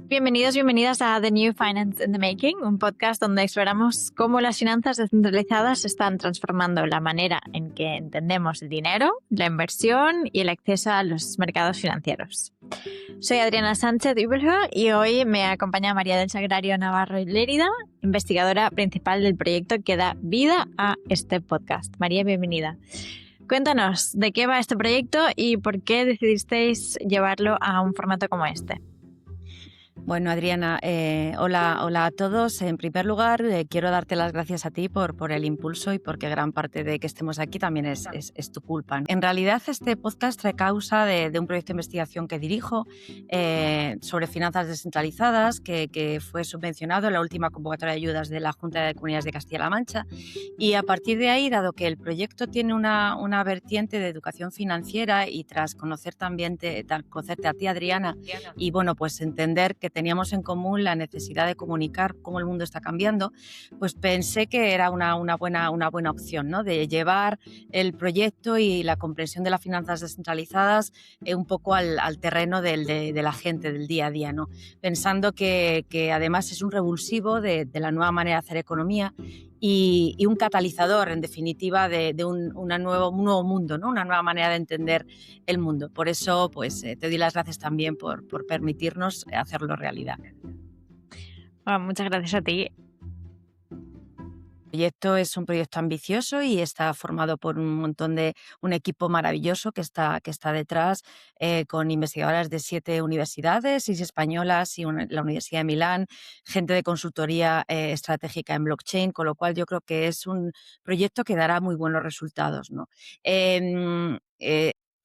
Bienvenidos, bienvenidas a The New Finance in the Making, un podcast donde exploramos cómo las finanzas descentralizadas están transformando la manera en que entendemos el dinero, la inversión y el acceso a los mercados financieros. Soy Adriana Sánchez Ibeljo y hoy me acompaña María del Sagrario Navarro Lérida, investigadora principal del proyecto que da vida a este podcast. María, bienvenida. Cuéntanos, ¿de qué va este proyecto y por qué decidisteis llevarlo a un formato como este? Bueno, Adriana, hola a todos. En primer lugar, quiero darte las gracias a ti por el impulso y porque gran parte de que estemos aquí también es tu culpa. En realidad, este podcast trae causa de un proyecto de investigación que dirijo sobre finanzas descentralizadas que fue subvencionado en la última convocatoria de ayudas de la Junta de Comunidades de Castilla-La Mancha. Y a partir de ahí, dado que el proyecto tiene una vertiente de educación financiera y tras conocerte a ti, Adriana, y bueno, pues entender que teníamos en común la necesidad de comunicar cómo el mundo está cambiando, pues pensé que era una buena opción, ¿no? De llevar el proyecto y la comprensión de las finanzas descentralizadas un poco al terreno de la gente, del día a día, ¿no? Pensando que además es un revulsivo de la nueva manera de hacer economía y un catalizador, en definitiva, de un nuevo mundo, ¿no? Una nueva manera de entender el mundo. Por eso, pues, te doy las gracias también por permitirnos hacerlo realidad. Bueno, muchas gracias a ti. El proyecto es un proyecto ambicioso y está formado por un equipo maravilloso que está detrás, con investigadoras de 7 universidades, 6 españolas y la Universidad de Milán, gente de consultoría estratégica en blockchain, con lo cual yo creo que es un proyecto que dará muy buenos resultados, ¿no?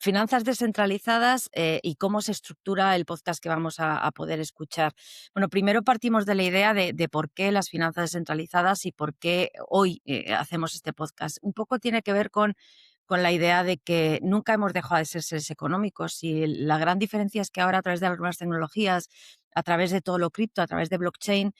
Finanzas descentralizadas y cómo se estructura el podcast que vamos a poder escuchar. Bueno, primero partimos de la idea de por qué las finanzas descentralizadas y por qué hoy hacemos este podcast. Un poco tiene que ver con la idea de que nunca hemos dejado de ser seres económicos y la gran diferencia es que ahora a través de las nuevas tecnologías, a través de todo lo cripto, a través de blockchain,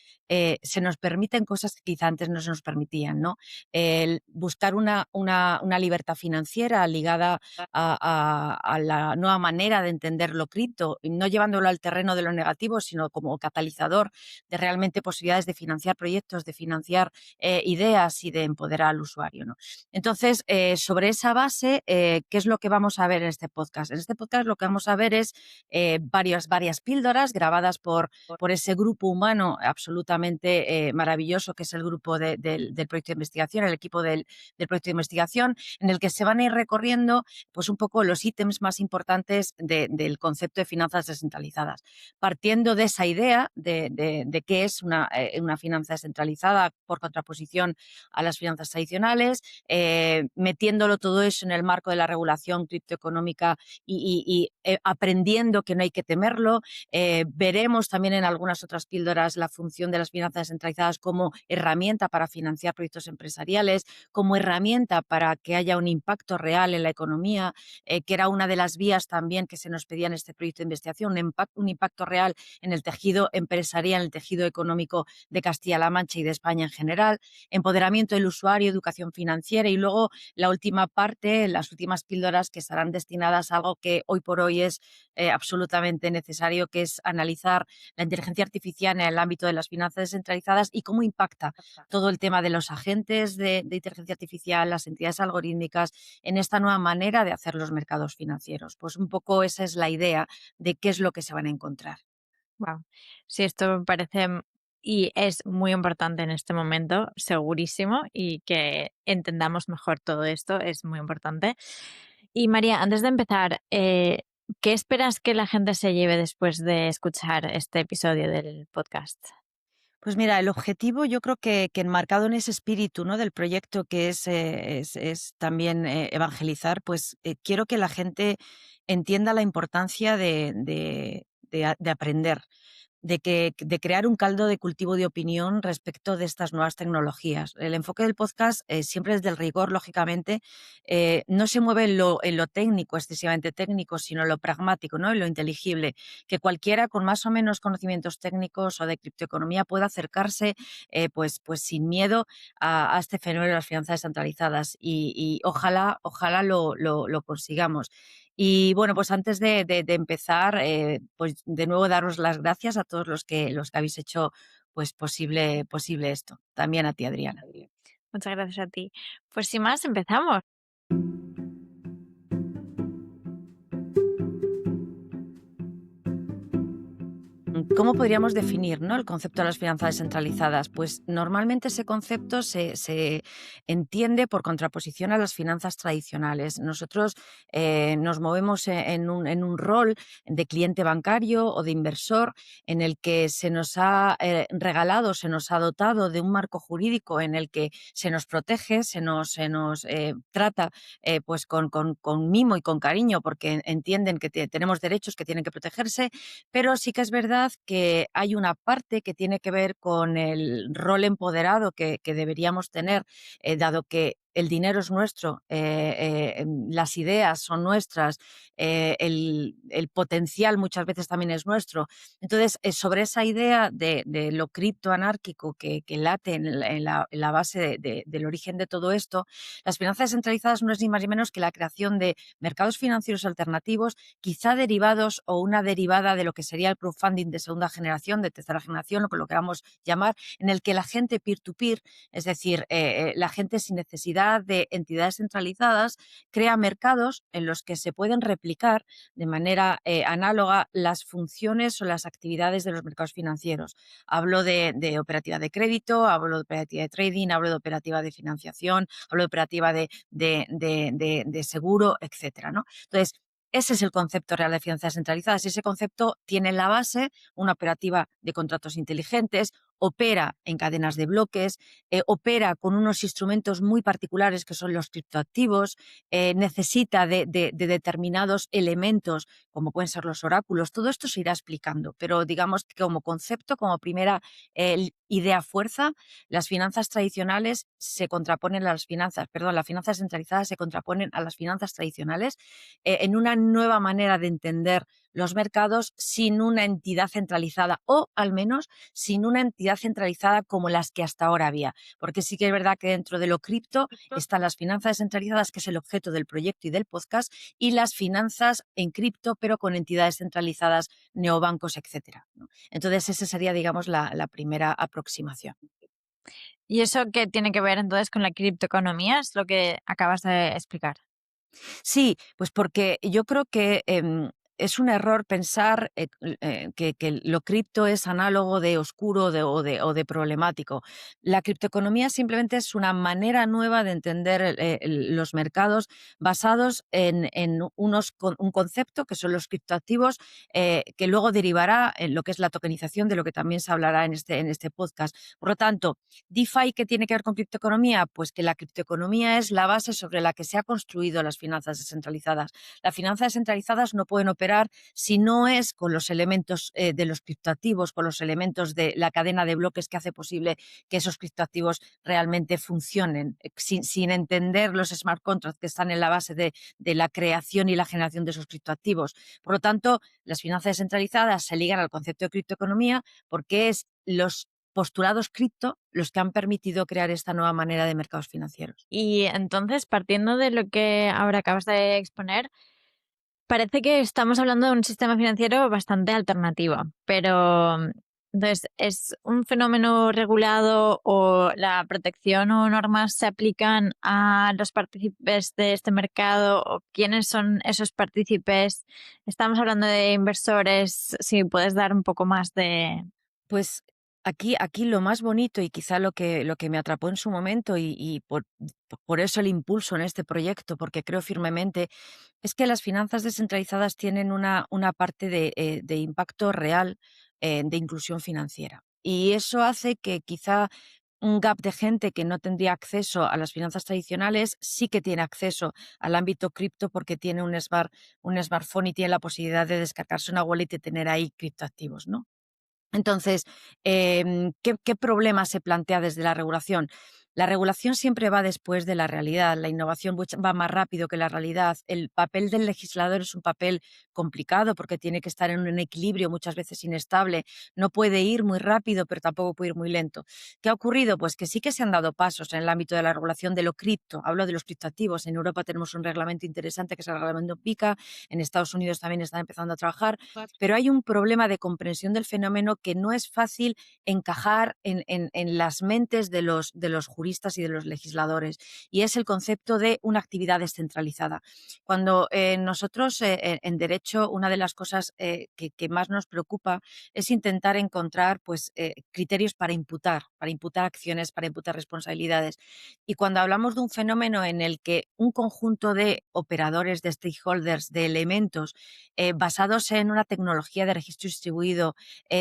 se nos permiten cosas que quizá antes no se nos permitían, ¿no? El buscar una libertad financiera ligada a la nueva manera de entender lo cripto, no llevándolo al terreno de lo negativo, sino como catalizador de realmente posibilidades de financiar proyectos, de financiar ideas y de empoderar al usuario, ¿no? Entonces, sobre esa base, ¿qué es lo que vamos a ver en este podcast? En este podcast lo que vamos a ver es varias píldoras grabadas por ese grupo humano absolutamente maravilloso que es el grupo del proyecto de investigación, el equipo del proyecto de investigación, en el que se van a ir recorriendo pues un poco los ítems más importantes del concepto de finanzas descentralizadas. Partiendo de esa idea de qué es una finanza descentralizada por contraposición a las finanzas tradicionales, metiéndolo todo eso en el marco de la regulación criptoeconómica y aprendiendo que no hay que temerlo. Veremos también en algunas otras píldoras la función de las finanzas descentralizadas como herramienta para financiar proyectos empresariales, como herramienta para que haya un impacto real en la economía, que era una de las vías también que se nos pedía en este proyecto de investigación, un impacto real en el tejido empresarial, en el tejido económico de Castilla-La Mancha y de España en general, empoderamiento del usuario, educación financiera y luego la última parte, las últimas píldoras que estarán destinadas a algo que hoy por hoy es absolutamente necesario, que es analizar la inteligencia artificial en el ámbito de las finanzas descentralizadas y cómo impacta todo el tema de los agentes de inteligencia artificial, las entidades algorítmicas, en esta nueva manera de hacer los mercados financieros. Pues un poco esa es la idea de qué es lo que se van a encontrar. Wow. Sí, esto me parece y es muy importante en este momento, segurísimo, y que entendamos mejor todo esto es muy importante. Y María, antes de empezar, ¿qué esperas que la gente se lleve después de escuchar este episodio del podcast? Pues mira, el objetivo yo creo que enmarcado en ese espíritu, ¿no?, del proyecto que es también evangelizar, pues quiero que la gente entienda la importancia de aprender, de crear un caldo de cultivo de opinión respecto de estas nuevas tecnologías. El enfoque del podcast siempre es del rigor, lógicamente, no se mueve en lo técnico, excesivamente técnico, sino en lo pragmático, ¿no?, en lo inteligible, que cualquiera con más o menos conocimientos técnicos o de criptoeconomía pueda acercarse pues sin miedo a este fenómeno de las finanzas descentralizadas y ojalá lo consigamos. Y bueno, pues antes de empezar, pues de nuevo daros las gracias a todos los que habéis hecho pues posible esto. También a ti, Adriana. Muchas gracias a ti. Pues sin más, empezamos. ¿Cómo podríamos definir, ¿no?, el concepto de las finanzas descentralizadas? Pues normalmente ese concepto se entiende por contraposición a las finanzas tradicionales. Nosotros nos movemos en un rol de cliente bancario o de inversor en el que se nos ha regalado, se nos ha dotado de un marco jurídico en el que se nos protege, se nos trata pues con mimo y con cariño, porque entienden que tenemos derechos que tienen que protegerse, pero sí que es verdad que hay una parte que tiene que ver con el rol empoderado que deberíamos tener, dado que el dinero es nuestro, las ideas son nuestras, el potencial muchas veces también es nuestro. Entonces, sobre esa idea de lo criptoanárquico que late en la base del origen de todo esto, las finanzas descentralizadas no es ni más ni menos que la creación de mercados financieros alternativos, quizá derivados o una derivada de lo que sería el crowdfunding de segunda generación, de tercera generación, lo que lo queramos llamar, en el que la gente peer-to-peer, es decir, la gente sin necesidad de entidades centralizadas, crea mercados en los que se pueden replicar de manera análoga las funciones o las actividades de los mercados financieros. Hablo de operativa de crédito, hablo de operativa de trading, hablo de operativa de financiación, hablo de operativa de seguro, etcétera, ¿no? Entonces, ese es el concepto real de finanzas centralizadas y ese concepto tiene en la base una operativa de contratos inteligentes, opera en cadenas de bloques, opera con unos instrumentos muy particulares que son los criptoactivos, necesita de determinados elementos como pueden ser los oráculos. Todo esto se irá explicando, pero digamos que como concepto, como primera idea fuerza, las finanzas tradicionales se contraponen a las finanzas, perdón, las finanzas centralizadas se contraponen a las finanzas tradicionales en una nueva manera de entender los mercados sin una entidad centralizada o al menos sin una entidad centralizada como las que hasta ahora había. Porque sí que es verdad que dentro de lo cripto están las finanzas descentralizadas, que es el objeto del proyecto y del podcast, y las finanzas en cripto, pero con entidades centralizadas, neobancos, etcétera, ¿no? Entonces, esa sería, digamos, la primera aproximación. ¿Y eso qué tiene que ver entonces con la criptoeconomía? Es lo que acabas de explicar. Sí, pues porque yo creo que es un error pensar que lo cripto es análogo de oscuro o de problemático. La criptoeconomía simplemente es una manera nueva de entender los mercados basados en un concepto que son los criptoactivos, que luego derivará en lo que es la tokenización, de lo que también se hablará en este podcast. Por lo tanto, DeFi, ¿qué tiene que ver con criptoeconomía? Pues que la criptoeconomía es la base sobre la que se ha construido las finanzas descentralizadas. Las finanzas descentralizadas no pueden operar si no es con los elementos de los criptoactivos, con los elementos de la cadena de bloques que hace posible que esos criptoactivos realmente funcionen, sin entender los smart contracts que están en la base de la creación y la generación de esos criptoactivos. Por lo tanto, las finanzas descentralizadas se ligan al concepto de criptoeconomía porque es los postulados cripto los que han permitido crear esta nueva manera de mercados financieros. Y entonces, partiendo de lo que ahora acabas de exponer, parece que estamos hablando de un sistema financiero bastante alternativo, pero entonces, ¿es un fenómeno regulado o la protección o normas se aplican a los partícipes de este mercado o quiénes son esos partícipes? Estamos hablando de inversores, si puedes dar un poco más de... Pues aquí lo más bonito y quizá lo que me atrapó en su momento y por eso el impulso en este proyecto, porque creo firmemente, es que las finanzas descentralizadas tienen una parte de impacto real, de inclusión financiera. Y eso hace que quizá un gap de gente que no tendría acceso a las finanzas tradicionales sí que tiene acceso al ámbito cripto porque tiene un smartphone y tiene la posibilidad de descargarse una wallet y tener ahí criptoactivos, ¿no? Entonces, ¿qué problema se plantea desde la regulación? La regulación siempre va después de la realidad, la innovación va más rápido que la realidad. El papel del legislador es un papel complicado porque tiene que estar en un equilibrio muchas veces inestable. No puede ir muy rápido, pero tampoco puede ir muy lento. ¿Qué ha ocurrido? Pues que sí que se han dado pasos en el ámbito de la regulación de lo cripto. Hablo de los criptoactivos. En Europa tenemos un reglamento interesante que es el reglamento MiCA. En Estados Unidos también están empezando a trabajar. Pero hay un problema de comprensión del fenómeno que no es fácil encajar en las mentes de los juristas y de los legisladores, y es el concepto de una actividad descentralizada. Cuando nosotros en derecho, una de las cosas que más nos preocupa es intentar encontrar pues, criterios para imputar acciones, para imputar responsabilidades. Y cuando hablamos de un fenómeno en el que un conjunto de operadores, de stakeholders, de elementos basados en una tecnología de registro distribuido,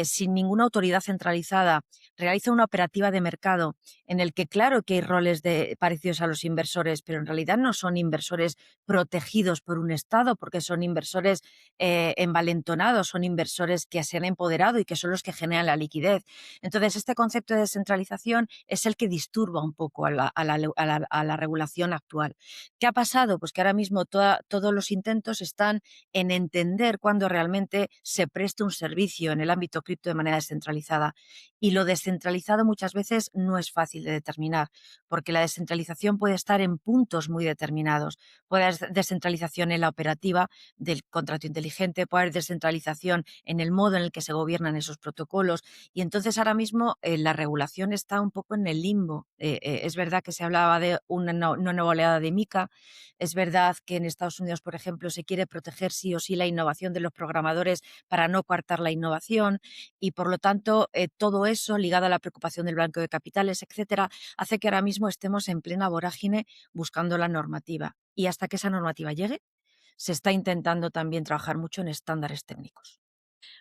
sin ninguna autoridad centralizada, realiza una operativa de mercado en el que claro que hay roles parecidos a los inversores, pero en realidad no son inversores protegidos por un Estado, porque son inversores envalentonados, son inversores que se han empoderado y que son los que generan la liquidez. Entonces, este concepto de descentralización es el que disturba un poco a la regulación actual. ¿Qué ha pasado? Pues que ahora mismo todos los intentos están en entender cuándo realmente se presta un servicio en el ámbito cripto de manera descentralizada. Y lo descentralizado muchas veces no es fácil de determinar, porque la descentralización puede estar en puntos muy determinados. Puede haber descentralización en la operativa del contrato inteligente, puede haber descentralización en el modo en el que se gobiernan esos protocolos. Y entonces ahora mismo la regulación está un poco en el limbo. Es verdad que se hablaba de una nueva oleada de MiCA. Es verdad que en Estados Unidos, por ejemplo, se quiere proteger sí o sí la innovación de los programadores para no coartar la innovación, y por lo tanto todo eso ligado a la preocupación del blanqueo de capitales, etcétera, hace que ahora mismo estemos en plena vorágine buscando la normativa. Y hasta que esa normativa llegue, se está intentando también trabajar mucho en estándares técnicos.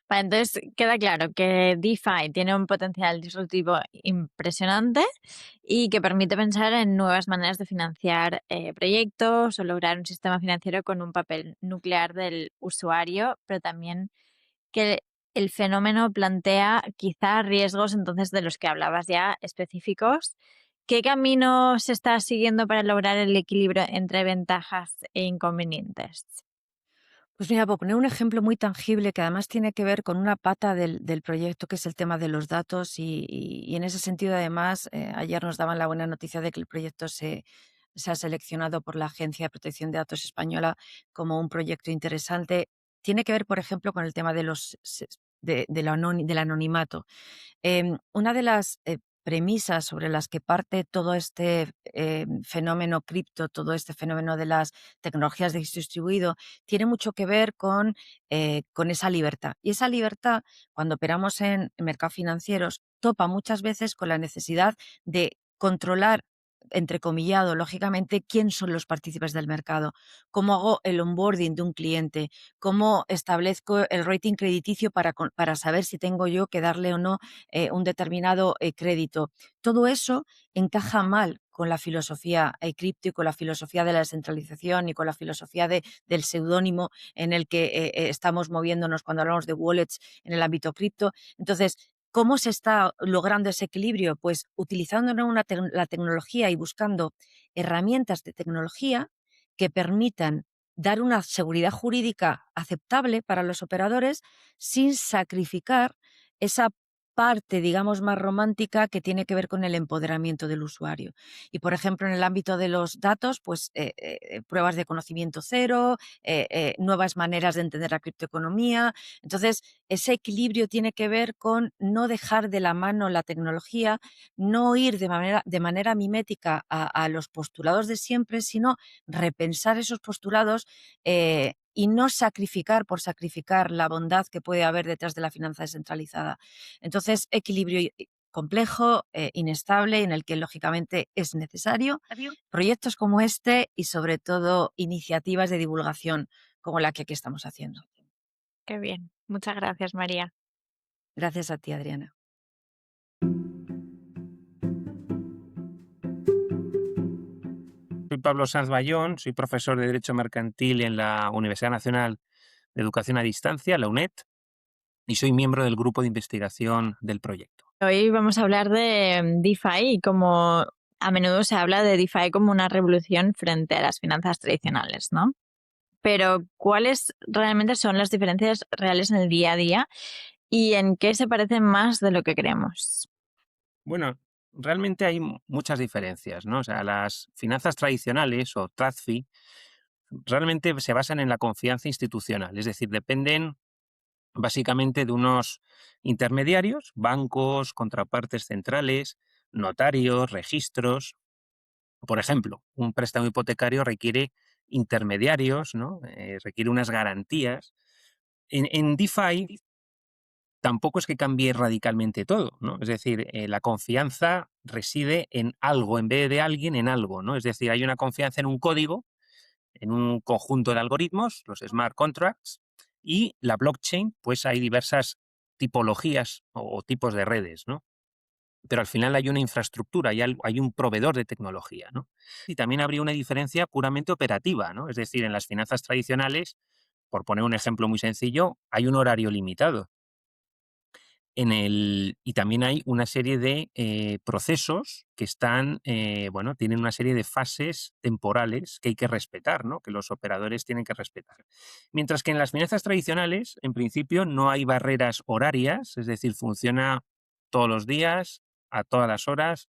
Vale, entonces queda claro que DeFi tiene un potencial disruptivo impresionante y que permite pensar en nuevas maneras de financiar proyectos o lograr un sistema financiero con un papel nuclear del usuario, pero también que el fenómeno plantea quizá riesgos entonces de los que hablabas ya específicos. ¿Qué camino se está siguiendo para lograr el equilibrio entre ventajas e inconvenientes? Pues mira, por poner un ejemplo muy tangible que además tiene que ver con una pata del proyecto, que es el tema de los datos, y en ese sentido, además, ayer nos daban la buena noticia de que el proyecto se ha seleccionado por la Agencia de Protección de Datos Española como un proyecto interesante. Tiene que ver, por ejemplo, con el tema del anonimato. Una de las premisas sobre las que parte todo este fenómeno cripto, todo este fenómeno de las tecnologías de registro distribuido, tiene mucho que ver con esa libertad. Y esa libertad, cuando operamos en mercados financieros, topa muchas veces con la necesidad de controlar, entrecomillado, lógicamente, quién son los partícipes del mercado, cómo hago el onboarding de un cliente, cómo establezco el rating crediticio para saber si tengo yo que darle o no un determinado crédito. Todo eso encaja mal con la filosofía cripto y con la filosofía de la descentralización y con la filosofía del seudónimo en el que estamos moviéndonos cuando hablamos de wallets en el ámbito cripto. Entonces, ¿cómo se está logrando ese equilibrio? Pues utilizando la tecnología y buscando herramientas de tecnología que permitan dar una seguridad jurídica aceptable para los operadores sin sacrificar esa parte, digamos, más romántica que tiene que ver con el empoderamiento del usuario. Y, por ejemplo, en el ámbito de los datos, pues pruebas de conocimiento cero, nuevas maneras de entender la criptoeconomía. Entonces, ese equilibrio tiene que ver con no dejar de la mano la tecnología, no ir de manera mimética a los postulados de siempre, sino repensar esos postulados y no sacrificar por sacrificar la bondad que puede haber detrás de la finanza descentralizada. Entonces, equilibrio complejo, inestable, en el que lógicamente es necesario proyectos como este y sobre todo iniciativas de divulgación como la que aquí estamos haciendo. Qué bien. Muchas gracias, María. Gracias a ti, Adriana. Soy Pablo Sanz Bayón, soy profesor de Derecho Mercantil en la Universidad Nacional de Educación a Distancia, la UNED, y soy miembro del grupo de investigación del proyecto. Hoy vamos a hablar de DeFi y cómo a menudo se habla de DeFi como una revolución frente a las finanzas tradicionales, ¿no? Pero ¿cuáles realmente son las diferencias reales en el día a día y en qué se parecen más de lo que creemos? Bueno, realmente hay muchas diferencias, ¿no? O sea, las finanzas tradicionales o TradFi realmente se basan en la confianza institucional, es decir, dependen básicamente de unos intermediarios, bancos, contrapartes centrales, notarios, registros. Por ejemplo, un préstamo hipotecario requiere intermediarios, ¿no? Requiere unas garantías. En DeFi tampoco es que cambie radicalmente todo, ¿no? Es decir, la confianza reside en algo, en vez de alguien, en algo, ¿no? Es decir, hay una confianza en un código, en un conjunto de algoritmos, los smart contracts, y la blockchain, pues hay diversas tipologías o tipos de redes, ¿no? Pero al final hay una infraestructura, hay un proveedor de tecnología, ¿no? Y también habría una diferencia puramente operativa, ¿no? Es decir, en las finanzas tradicionales, por poner un ejemplo muy sencillo, hay un horario limitado. Y también hay una serie de procesos que están, bueno, tienen una serie de fases temporales que hay que respetar, ¿no? Que los operadores tienen que respetar. Mientras que en las finanzas tradicionales, en principio, no hay barreras horarias, es decir, funciona todos los días, a todas las horas,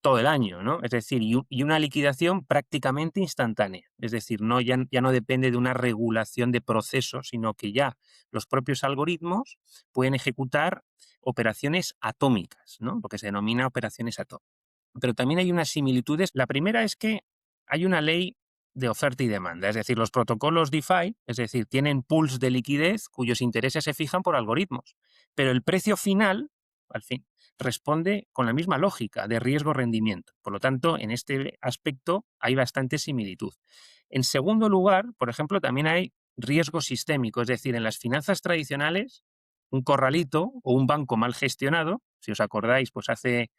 todo el año, ¿no? Es decir, y una liquidación prácticamente instantánea. Es decir, ya no depende de una regulación de procesos, sino que ya los propios algoritmos pueden ejecutar operaciones atómicas, ¿no? Lo que se denomina operaciones atómicas. Pero también hay unas similitudes. La primera es que hay una ley de oferta y demanda, es decir, los protocolos DeFi, es decir, tienen pools de liquidez cuyos intereses se fijan por algoritmos, pero el precio final, al fin, responde con la misma lógica de riesgo-rendimiento. Por lo tanto, en este aspecto hay bastante similitud. En segundo lugar, por ejemplo, también hay riesgo sistémico, es decir, en las finanzas tradicionales, un corralito o un banco mal gestionado, si os acordáis, pues hace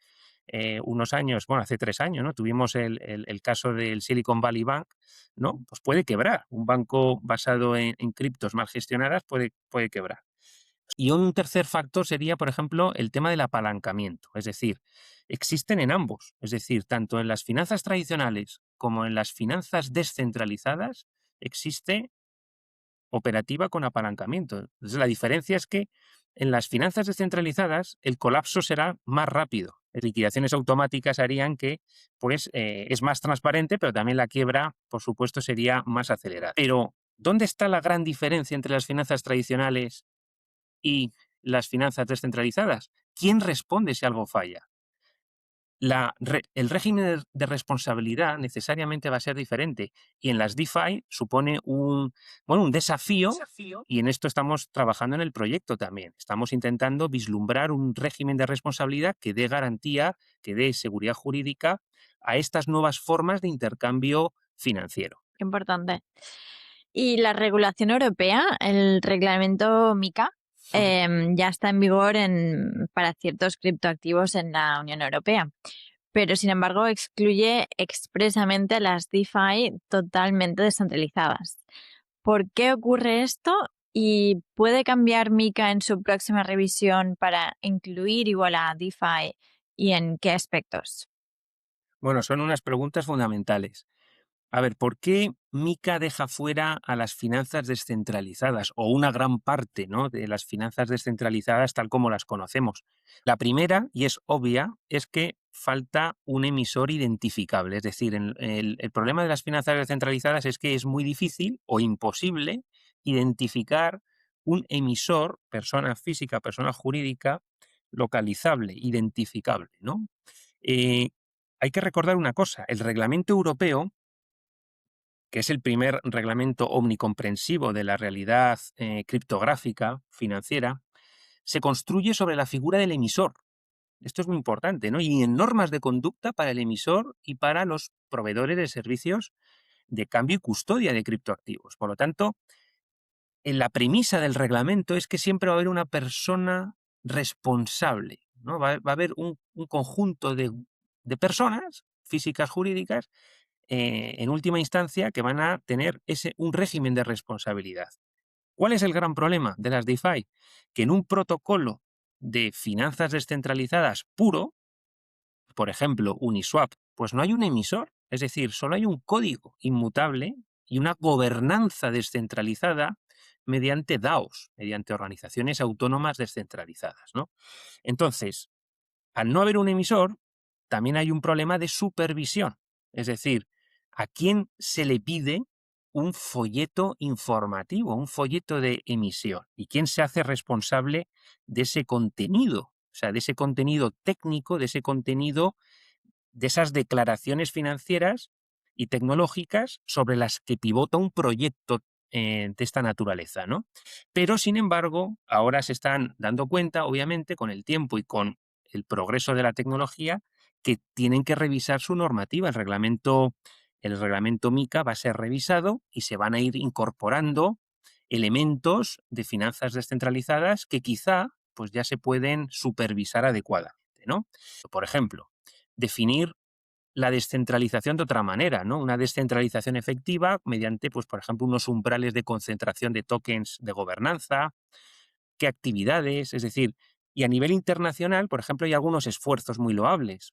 unos años, bueno, hace 3 años, ¿no? Tuvimos el caso del Silicon Valley Bank, ¿no? Pues puede quebrar. Un banco basado en criptos mal gestionadas puede quebrar. Y un tercer factor sería, por ejemplo, el tema del apalancamiento. Es decir, existen en ambos. Es decir, tanto en las finanzas tradicionales como en las finanzas descentralizadas existe operativa con apalancamiento. Entonces, la diferencia es que en las finanzas descentralizadas el colapso será más rápido. Liquidaciones automáticas harían que pues, es más transparente, pero también la quiebra, por supuesto, sería más acelerada. Pero, ¿dónde está la gran diferencia entre las finanzas tradicionales y las finanzas descentralizadas? ¿Quién responde si algo falla? El régimen de responsabilidad necesariamente va a ser diferente y en las DeFi supone un desafío y en esto estamos trabajando en el proyecto también. Estamos intentando vislumbrar un régimen de responsabilidad que dé garantía, que dé seguridad jurídica a estas nuevas formas de intercambio financiero. Qué importante. Y la regulación europea, el reglamento MiCA, ya está en vigor para ciertos criptoactivos en la Unión Europea, pero sin embargo excluye expresamente a las DeFi totalmente descentralizadas. ¿Por qué ocurre esto? ¿Y puede cambiar MiCA en su próxima revisión para incluir igual a DeFi y en qué aspectos? Bueno, son unas preguntas fundamentales. A ver, ¿por qué MiCA deja fuera a las finanzas descentralizadas o una gran parte, ¿no?, de las finanzas descentralizadas tal como las conocemos? La primera, y es obvia, es que falta un emisor identificable. Es decir, el problema de las finanzas descentralizadas es que es muy difícil o imposible identificar un emisor, persona física, persona jurídica, localizable, identificable, ¿no? Eh, Hay que recordar una cosa, el reglamento europeo, que es el primer reglamento omnicomprensivo de la realidad criptográfica financiera, se construye sobre la figura del emisor. Esto es muy importante, ¿no? Y en normas de conducta para el emisor y para los proveedores de servicios de cambio y custodia de criptoactivos. Por lo tanto, en la premisa del reglamento es que siempre va a haber una persona responsable, ¿no? Va a haber un conjunto de personas físicas, jurídicas, en última instancia, que van a tener un régimen de responsabilidad. ¿Cuál es el gran problema de las DeFi? Que en un protocolo de finanzas descentralizadas puro, Por ejemplo, Uniswap, pues no hay un emisor, es decir, solo hay un código inmutable y una gobernanza descentralizada mediante DAOs, mediante organizaciones autónomas descentralizadas, ¿no? Entonces, al no haber un emisor, también hay un problema de supervisión. Es decir, ¿a quién se le pide un folleto informativo, un folleto de emisión? ¿Y quién se hace responsable de ese contenido? O sea, de ese contenido técnico, de ese contenido, de esas declaraciones financieras y tecnológicas sobre las que pivota un proyecto de esta naturaleza, ¿no? Pero, sin embargo, ahora se están dando cuenta, obviamente, con el tiempo y con el progreso de la tecnología, que tienen que revisar su normativa. El reglamento MiCA va a ser revisado y se van a ir incorporando elementos de finanzas descentralizadas que quizá pues ya se pueden supervisar adecuadamente, ¿no? Por ejemplo, definir la descentralización de otra manera, ¿no? Una descentralización efectiva mediante, pues, por ejemplo, unos umbrales de concentración de tokens de gobernanza, qué actividades, es decir, y a nivel internacional, por ejemplo, hay algunos esfuerzos muy loables.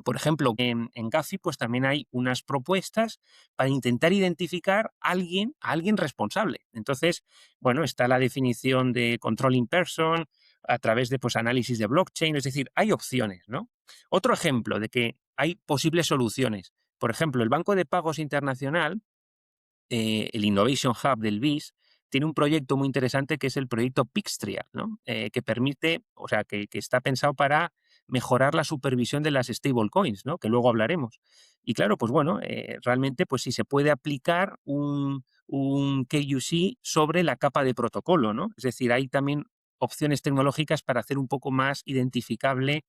Por ejemplo, en Gafi pues también hay unas propuestas para intentar identificar a alguien responsable. Entonces, bueno, está la definición de controlling person a través de pues, análisis de blockchain, es decir, hay opciones, ¿no? Otro ejemplo de que hay posibles soluciones. Por ejemplo, el Banco de Pagos Internacional, el Innovation Hub del BIS, tiene un proyecto muy interesante que es el proyecto Pixtria, ¿no? Que permite, o sea, que está pensado para mejorar la supervisión de las stablecoins, ¿no? Que luego hablaremos. Y claro, pues bueno, realmente pues sí se puede aplicar un KYC sobre la capa de protocolo, ¿no? Es decir, hay también opciones tecnológicas para hacer un poco más identificable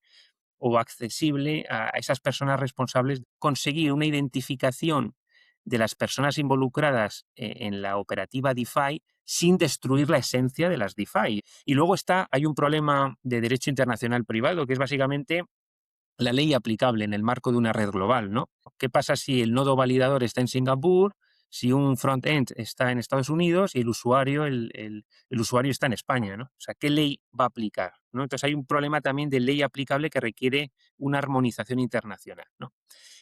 o accesible a esas personas responsables, conseguir una identificación de las personas involucradas en la operativa DeFi sin destruir la esencia de las DeFi. Y luego hay un problema de derecho internacional privado, que es básicamente la ley aplicable en el marco de una red global, ¿no? ¿Qué pasa si el nodo validador está en Singapur, si un front-end está en Estados Unidos y el usuario está en España, ¿no? O sea, ¿qué ley va a aplicar? ¿No? Entonces hay un problema también de ley aplicable que requiere una armonización internacional, ¿no?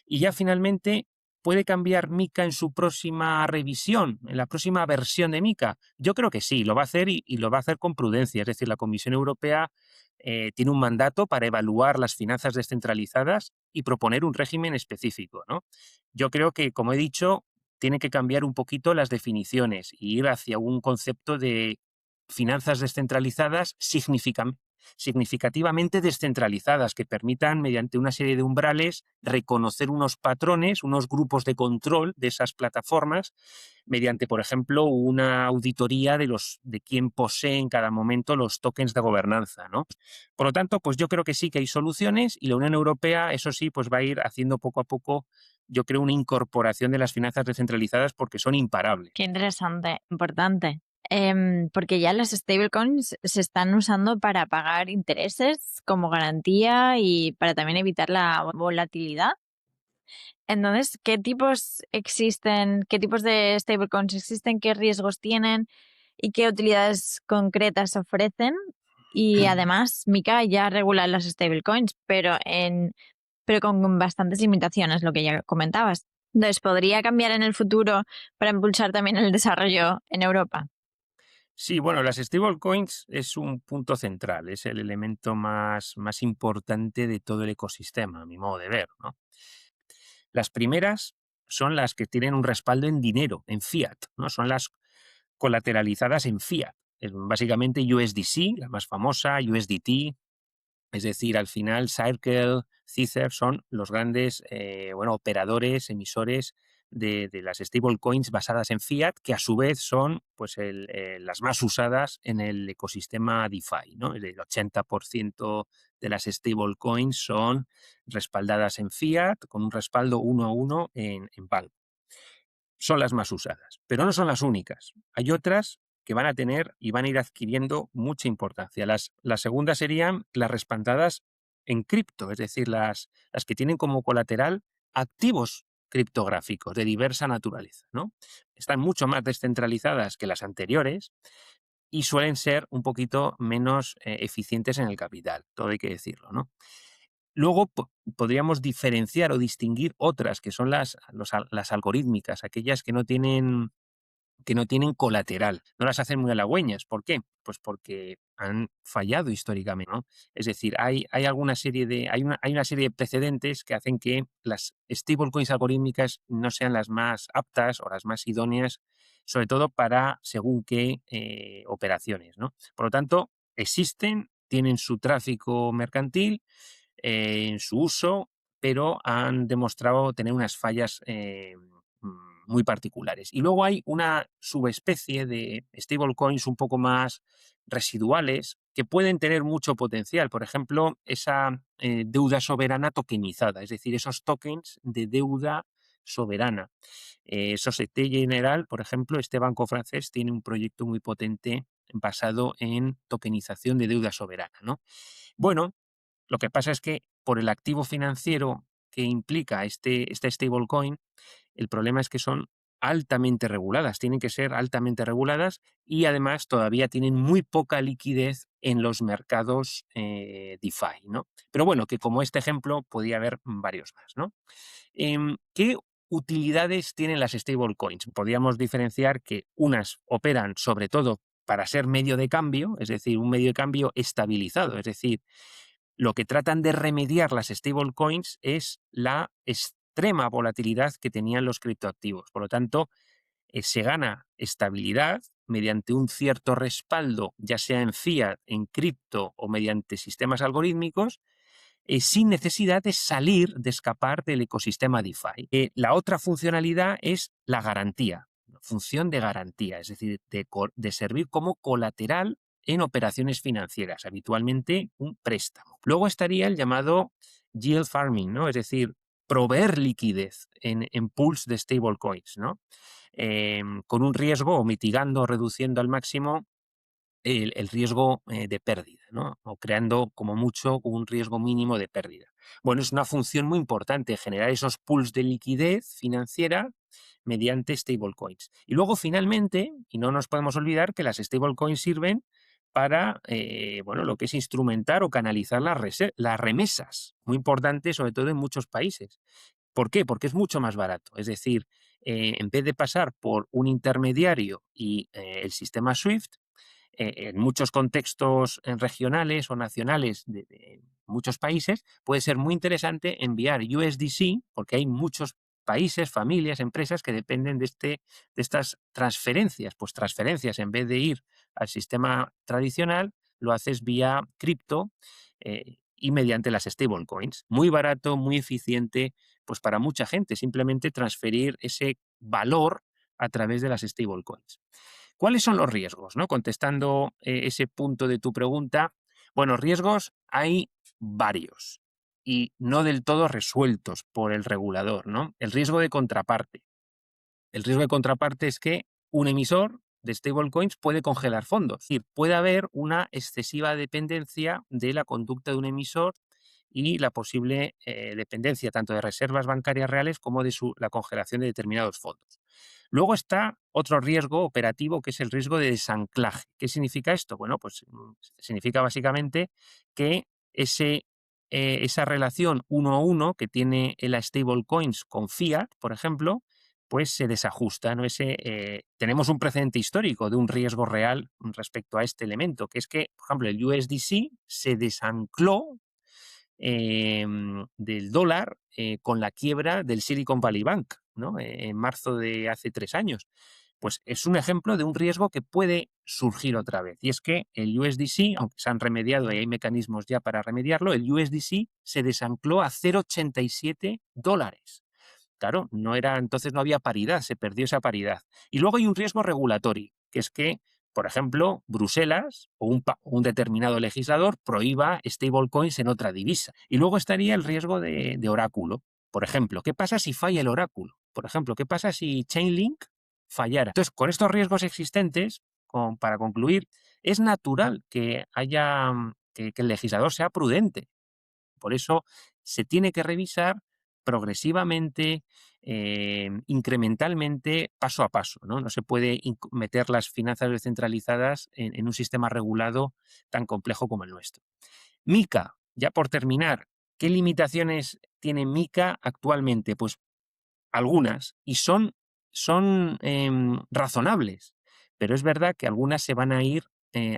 Y ya finalmente, ¿puede cambiar MiCA en su próxima revisión, en la próxima versión de MiCA? Yo creo que sí, lo va a hacer y lo va a hacer con prudencia. Es decir, la Comisión Europea tiene un mandato para evaluar las finanzas descentralizadas y proponer un régimen específico, ¿no? Yo creo que, como he dicho, tiene que cambiar un poquito las definiciones y ir hacia un concepto de finanzas descentralizadas significativamente descentralizadas, que permitan, mediante una serie de umbrales, reconocer unos patrones, unos grupos de control de esas plataformas, mediante, por ejemplo, una auditoría de quién posee en cada momento los tokens de gobernanza, ¿no? Por lo tanto, pues yo creo que sí que hay soluciones y la Unión Europea, eso sí, pues va a ir haciendo poco a poco, yo creo, una incorporación de las finanzas descentralizadas porque son imparables. Qué interesante, importante. Porque ya las stablecoins se están usando para pagar intereses como garantía y para también evitar la volatilidad. Entonces, ¿qué tipos existen? ¿Qué tipos de stablecoins existen? ¿Qué riesgos tienen? ¿Y qué utilidades concretas ofrecen? Y además, MiCA ya regula las stablecoins, pero con bastantes limitaciones, lo que ya comentabas. Entonces, ¿podría cambiar en el futuro para impulsar también el desarrollo en Europa? Sí, bueno, las stablecoins es un punto central, es el elemento más importante de todo el ecosistema, a mi modo de ver, ¿no? Las primeras son las que tienen un respaldo en dinero, en fiat, ¿no? Son las colateralizadas en fiat. Es básicamente USDC, la más famosa, USDT, es decir, al final Circle, Tether son los grandes operadores, emisores de las stablecoins basadas en fiat, que a su vez son pues, las más usadas en el ecosistema DeFi, ¿no? El 80% de las stablecoins son respaldadas en fiat, con un respaldo 1 a 1 en banco. Son las más usadas, pero no son las únicas. Hay otras que van a tener y van a ir adquiriendo mucha importancia. Las segundas serían las respaldadas en cripto, es decir, las que tienen como colateral activos criptográficos de diversa naturaleza, ¿no? Están mucho más descentralizadas que las anteriores y suelen ser un poquito menos eficientes en el capital, todo hay que decirlo, ¿no? Luego podríamos diferenciar o distinguir otras, que son las algorítmicas, aquellas que no tienen colateral, no las hacen muy halagüeñas. ¿Por qué? Pues porque han fallado históricamente, ¿no? Es decir, hay una serie de precedentes que hacen que las stablecoins algorítmicas no sean las más aptas o las más idóneas, sobre todo para según qué operaciones, ¿no? Por lo tanto, existen, tienen su tráfico mercantil en su uso, pero han demostrado tener unas fallas muy particulares. Y luego hay una subespecie de stablecoins un poco más residuales que pueden tener mucho potencial. Por ejemplo, esa deuda soberana tokenizada, es decir, esos tokens de deuda soberana. Société Générale, por ejemplo, este banco francés tiene un proyecto muy potente basado en tokenización de deuda soberana, ¿no? Bueno, lo que pasa es que por el activo financiero que implica esta stablecoin, el problema es que son altamente reguladas, tienen que ser altamente reguladas y además todavía tienen muy poca liquidez en los mercados DeFi, ¿no? Pero bueno, que como este ejemplo podía haber varios más, ¿no? ¿Qué utilidades tienen las stablecoins? Podríamos diferenciar que unas operan sobre todo para ser medio de cambio, es decir, un medio de cambio estabilizado, es decir, lo que tratan de remediar las stablecoins es la extrema volatilidad que tenían los criptoactivos. Por lo tanto, se gana estabilidad mediante un cierto respaldo, ya sea en fiat, en cripto o mediante sistemas algorítmicos, sin necesidad de salir, de escapar del ecosistema DeFi. La otra funcionalidad es la garantía, función de garantía, es decir, de servir como colateral en operaciones financieras, habitualmente un préstamo. Luego estaría el llamado yield farming, ¿no? Es decir, proveer liquidez en pools de stablecoins, ¿no? Con un riesgo o mitigando o reduciendo al máximo el riesgo de pérdida, ¿no? O creando como mucho un riesgo mínimo de pérdida. Bueno, es una función muy importante generar esos pools de liquidez financiera mediante stablecoins. Y luego, finalmente, y no nos podemos olvidar que las stablecoins sirven para bueno, lo que es instrumentar o canalizar las remesas, muy importante, sobre todo en muchos países. ¿Por qué? Porque es mucho más barato. Es decir, en vez de pasar por un intermediario y el sistema SWIFT, en muchos contextos regionales o nacionales de muchos países, puede ser muy interesante enviar USDC, porque hay muchos países, familias, empresas que dependen de estas transferencias. Pues transferencias, en vez de ir al sistema tradicional, lo haces vía cripto y mediante las stablecoins. Muy barato, muy eficiente, pues para mucha gente, simplemente transferir ese valor a través de las stablecoins. ¿Cuáles son los riesgos? ¿No? Contestando ese punto de tu pregunta, bueno, riesgos hay varios y no del todo resueltos por el regulador, ¿no? El riesgo de contraparte. El riesgo de contraparte es que un emisor de stablecoins puede congelar fondos. Es decir, puede haber una excesiva dependencia de la conducta de un emisor y la posible dependencia tanto de reservas bancarias reales como de la congelación de determinados fondos. Luego está otro riesgo operativo que es el riesgo de desanclaje. ¿Qué significa esto? Bueno, pues significa básicamente que esa relación uno a uno que tiene la stablecoins con fiat, por ejemplo, pues se desajusta, ¿no? Tenemos un precedente histórico de un riesgo real respecto a este elemento, que es que, por ejemplo, el USDC se desancló del dólar con la quiebra del Silicon Valley Bank, ¿no? En marzo de hace 3 años. Pues es un ejemplo de un riesgo que puede surgir otra vez. Y es que el USDC, aunque se han remediado y hay mecanismos ya para remediarlo, el USDC se desancló a 0,87 dólares. Claro, entonces no había paridad, se perdió esa paridad. Y luego hay un riesgo regulatorio, que es que, por ejemplo, Bruselas o un determinado legislador prohíba stablecoins en otra divisa. Y luego estaría el riesgo de oráculo. Por ejemplo, ¿qué pasa si falla el oráculo? Por ejemplo, ¿qué pasa si Chainlink fallara? Entonces, con estos riesgos existentes, para concluir, es natural que que el legislador sea prudente. Por eso se tiene que revisar progresivamente, incrementalmente, paso a paso, ¿no? No se puede meter las finanzas descentralizadas en un sistema regulado tan complejo como el nuestro. MiCA, ya por terminar, ¿Qué limitaciones tiene MiCA actualmente? Pues algunas, y son razonables, pero es verdad que algunas se van a ir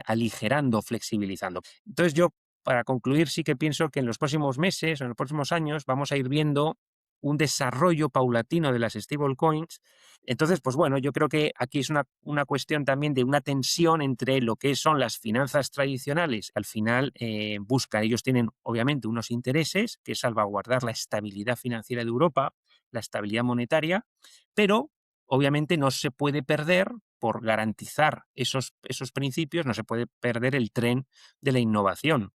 aligerando, flexibilizando. Entonces yo, para concluir, sí que pienso que en los próximos meses o en los próximos años vamos a ir viendo un desarrollo paulatino de las stablecoins. Entonces, pues bueno, yo creo que aquí es una cuestión también de una tensión entre lo que son las finanzas tradicionales. Al final ellos tienen obviamente unos intereses, que es salvaguardar la estabilidad financiera de Europa, la estabilidad monetaria, pero obviamente no se puede perder, por garantizar esos principios, no se puede perder el tren de la innovación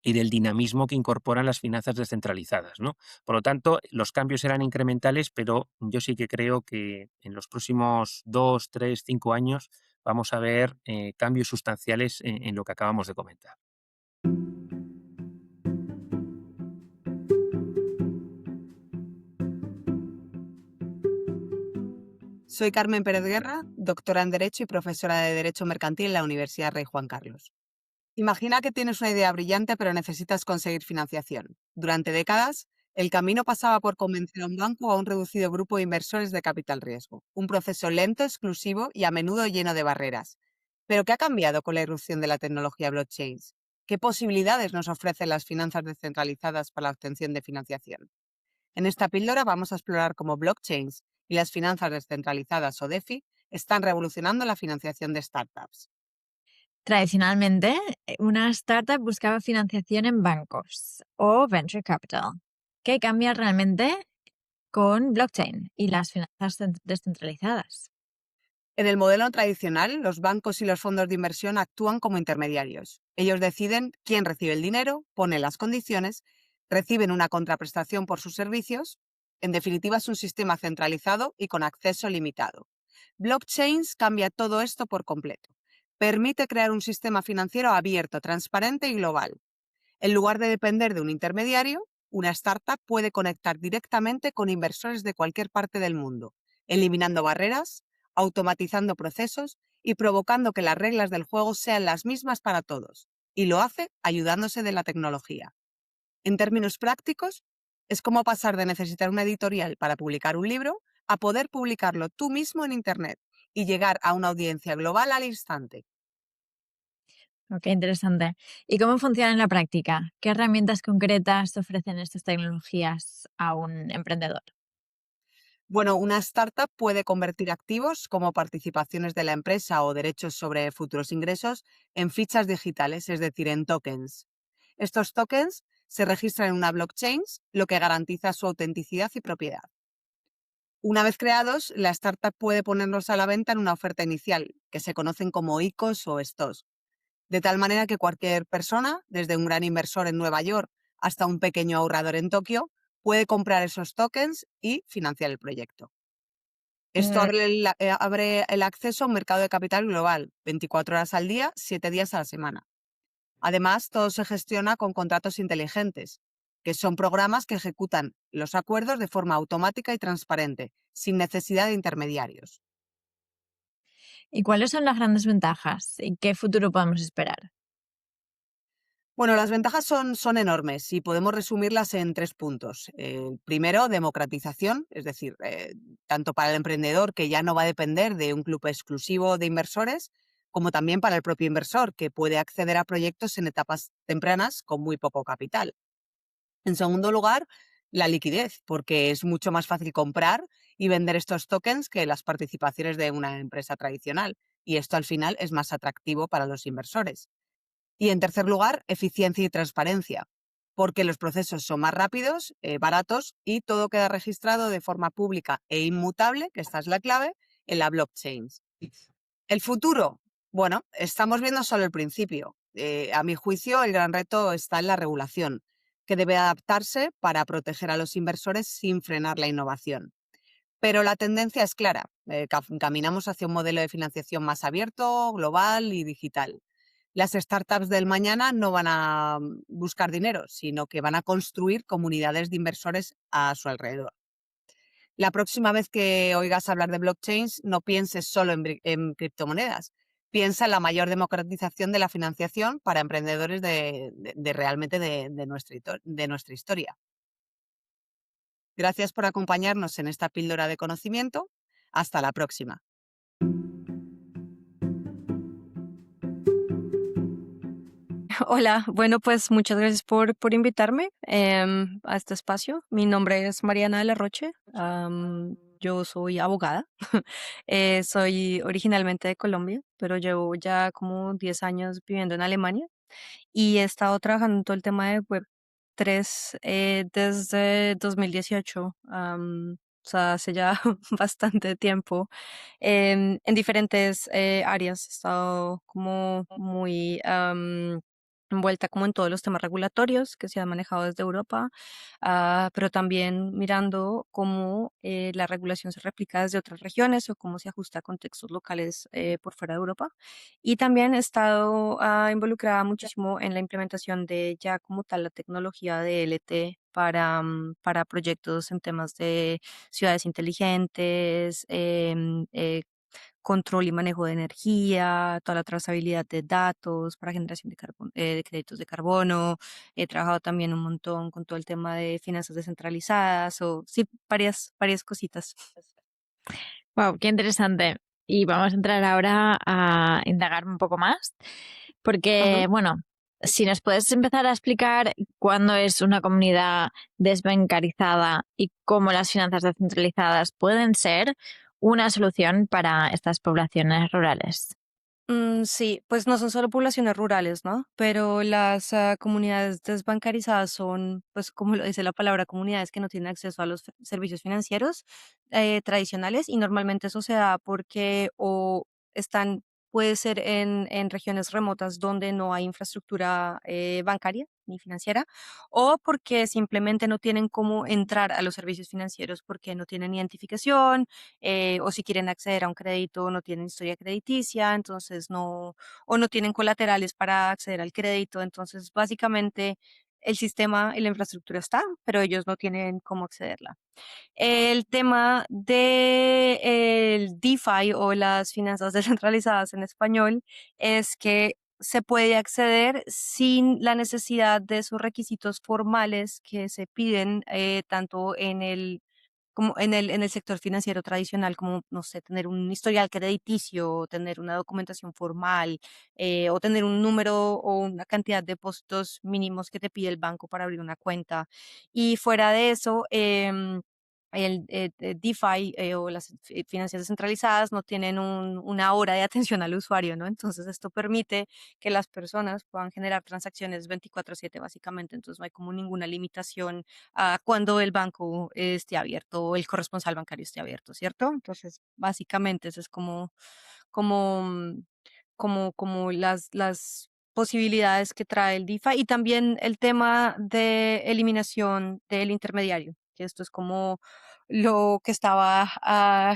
y del dinamismo que incorporan las finanzas descentralizadas, ¿no? Por lo tanto, los cambios serán incrementales, pero yo sí que creo que en los próximos 2, 3, 5 años vamos a ver cambios sustanciales en lo que acabamos de comentar. Soy Carmen Pérez Guerra, doctora en Derecho y profesora de Derecho Mercantil en la Universidad Rey Juan Carlos. Imagina que tienes una idea brillante pero necesitas conseguir financiación. Durante décadas, el camino pasaba por convencer a un banco o a un reducido grupo de inversores de capital riesgo. Un proceso lento, exclusivo y a menudo lleno de barreras. ¿Pero qué ha cambiado con la irrupción de la tecnología blockchain? ¿Qué posibilidades nos ofrecen las finanzas descentralizadas para la obtención de financiación? En esta píldora vamos a explorar cómo blockchains y las finanzas descentralizadas o DeFi están revolucionando la financiación de startups. Tradicionalmente, una startup buscaba financiación en bancos o venture capital. ¿Qué cambia realmente con blockchain y las finanzas descentralizadas? En el modelo tradicional, los bancos y los fondos de inversión actúan como intermediarios. Ellos deciden quién recibe el dinero, ponen las condiciones, reciben una contraprestación por sus servicios. En definitiva, es un sistema centralizado y con acceso limitado. Blockchains cambia todo esto por completo. Permite crear un sistema financiero abierto, transparente y global. En lugar de depender de un intermediario, una startup puede conectar directamente con inversores de cualquier parte del mundo, eliminando barreras, automatizando procesos y provocando que las reglas del juego sean las mismas para todos. Y lo hace ayudándose de la tecnología. En términos prácticos, es como pasar de necesitar una editorial para publicar un libro a poder publicarlo tú mismo en Internet y llegar a una audiencia global al instante. Ok, interesante. ¿Y cómo funciona en la práctica? ¿Qué herramientas concretas ofrecen estas tecnologías a un emprendedor? Bueno, una startup puede convertir activos como participaciones de la empresa o derechos sobre futuros ingresos en fichas digitales, es decir, en tokens. Estos tokens se registran en una blockchain, lo que garantiza su autenticidad y propiedad. Una vez creados, la startup puede ponerlos a la venta en una oferta inicial, que se conocen como ICOs o STOs, de tal manera que cualquier persona, desde un gran inversor en Nueva York hasta un pequeño ahorrador en Tokio, puede comprar esos tokens y financiar el proyecto. Esto Mm, abre el acceso a un mercado de capital global, 24 horas al día, 7 días a la semana. Además, todo se gestiona con contratos inteligentes, que son programas que ejecutan los acuerdos de forma automática y transparente, sin necesidad de intermediarios. ¿Y cuáles son las grandes ventajas? ¿Y qué futuro podemos esperar? Bueno, las ventajas son enormes y podemos resumirlas en 3 puntos. Primero, democratización, es decir, tanto para el emprendedor, que ya no va a depender de un club exclusivo de inversores, como también para el propio inversor, que puede acceder a proyectos en etapas tempranas con muy poco capital. En segundo lugar, la liquidez, porque es mucho más fácil comprar y vender estos tokens que las participaciones de una empresa tradicional, y esto al final es más atractivo para los inversores. Y en tercer lugar, eficiencia y transparencia, porque los procesos son más rápidos, baratos y todo queda registrado de forma pública e inmutable, que esta es la clave, en la blockchain. El futuro, bueno, estamos viendo solo el principio. A mi juicio, el gran reto está en la regulación, que debe adaptarse para proteger a los inversores sin frenar la innovación. Pero la tendencia es clara. Caminamos hacia un modelo de financiación más abierto, global y digital. Las startups del mañana no van a buscar dinero, sino que van a construir comunidades de inversores a su alrededor. La próxima vez que oigas hablar de blockchains, no pienses solo en criptomonedas. piensa en la mayor democratización de la financiación para emprendedores realmente de nuestra historia. Gracias por acompañarnos en esta píldora de conocimiento. Hasta la próxima. Hola, bueno, pues muchas gracias por invitarme a este espacio. Mi nombre es Mariana de la Roche. Yo soy abogada. Soy originalmente de Colombia, pero llevo ya como 10 años viviendo en Alemania y he estado trabajando en todo el tema de Web3 desde 2018. O sea, hace ya bastante tiempo, en diferentes áreas. He estado como muy envuelta como en todos los temas regulatorios que se han manejado desde Europa, pero también mirando cómo la regulación se replica desde otras regiones o cómo se ajusta a contextos locales por fuera de Europa. Y también he estado involucrada muchísimo en la implementación de ya como tal la tecnología de LT para proyectos en temas de ciudades inteligentes, control y manejo de energía, toda la trazabilidad de datos para generación de créditos de carbono. He trabajado también un montón con todo el tema de finanzas descentralizadas o sí, varias cositas. Wow, qué interesante. Y vamos a entrar ahora a indagar un poco más, porque, Ujú. bueno, si nos puedes empezar a explicar cuándo es una comunidad desbancarizada y cómo las finanzas descentralizadas pueden ser una solución para estas poblaciones rurales. Sí, pues no son solo poblaciones rurales, ¿no? Pero las comunidades desbancarizadas son, pues como lo dice la palabra, comunidades que no tienen acceso a los servicios financieros tradicionales y normalmente eso se da porque o están, puede ser en regiones remotas donde no hay infraestructura bancaria ni financiera o porque simplemente no tienen cómo entrar a los servicios financieros porque no tienen identificación o si quieren acceder a un crédito no tienen historia crediticia, entonces no, o no tienen colaterales para acceder al crédito, entonces básicamente el sistema y la infraestructura está, pero ellos no tienen cómo accederla. El tema de el DeFi o las finanzas descentralizadas en español es que se puede acceder sin la necesidad de esos requisitos formales que se piden tanto en el como en el sector financiero tradicional, como, no sé, tener un historial crediticio, tener una documentación formal, o tener un número o una cantidad de depósitos mínimos que te pide el banco para abrir una cuenta. Y fuera de eso, el DeFi o las finanzas descentralizadas no tienen una hora de atención al usuario, ¿no? Entonces esto permite que las personas puedan generar transacciones 24/7 básicamente, entonces no hay como ninguna limitación a cuando el banco esté abierto o el corresponsal bancario esté abierto, ¿cierto? Entonces básicamente eso es como, como las posibilidades que trae el DeFi y también el tema de eliminación del intermediario, que esto es como lo que estaba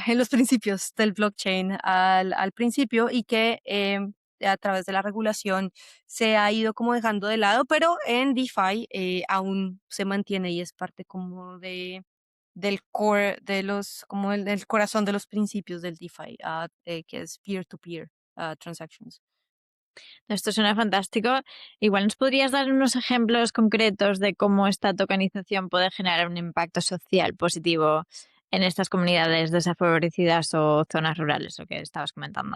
en los principios del blockchain al principio y que a través de la regulación se ha ido como dejando de lado, pero en DeFi aún se mantiene y es parte como del core de los, como el del corazón de los principios del DeFi, que es peer-to-peer transactions. Esto suena fantástico. Igual nos podrías dar unos ejemplos concretos de cómo esta tokenización puede generar un impacto social positivo en estas comunidades desfavorecidas o zonas rurales, lo que estabas comentando.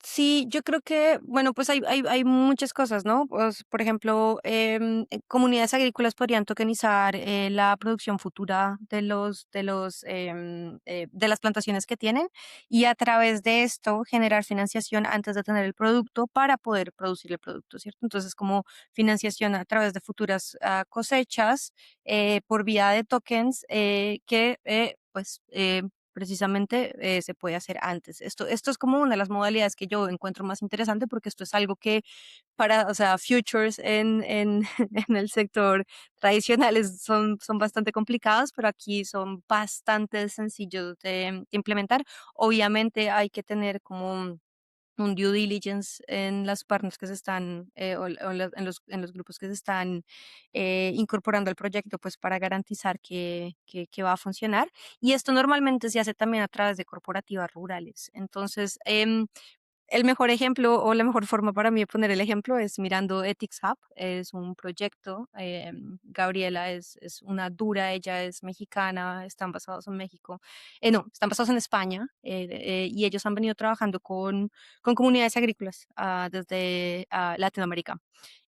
Sí, yo creo que, bueno, pues hay muchas cosas, ¿no? Pues, por ejemplo, comunidades agrícolas podrían tokenizar la producción futura de las plantaciones que tienen y a través de esto generar financiación antes de tener el producto para poder producir el producto, ¿cierto? Entonces, como financiación a través de futuras cosechas por vía de tokens precisamente se puede hacer antes. Esto es como una de las modalidades que yo encuentro más interesante porque esto es algo que para, o sea, futures en el sector tradicional son bastante complicados, pero aquí son bastante sencillos de implementar. Obviamente hay que tener como un due diligence en las partners que se están, en los grupos que se están incorporando al proyecto, pues para garantizar que va a funcionar. Y esto normalmente se hace también a través de corporativas rurales. Entonces, El mejor ejemplo o la mejor forma para mí de poner el ejemplo es mirando Ethics Hub. Es un proyecto. Gabriela es una dura, ella es mexicana, están basados en México. No, están basados en España y ellos han venido trabajando con comunidades agrícolas desde Latinoamérica.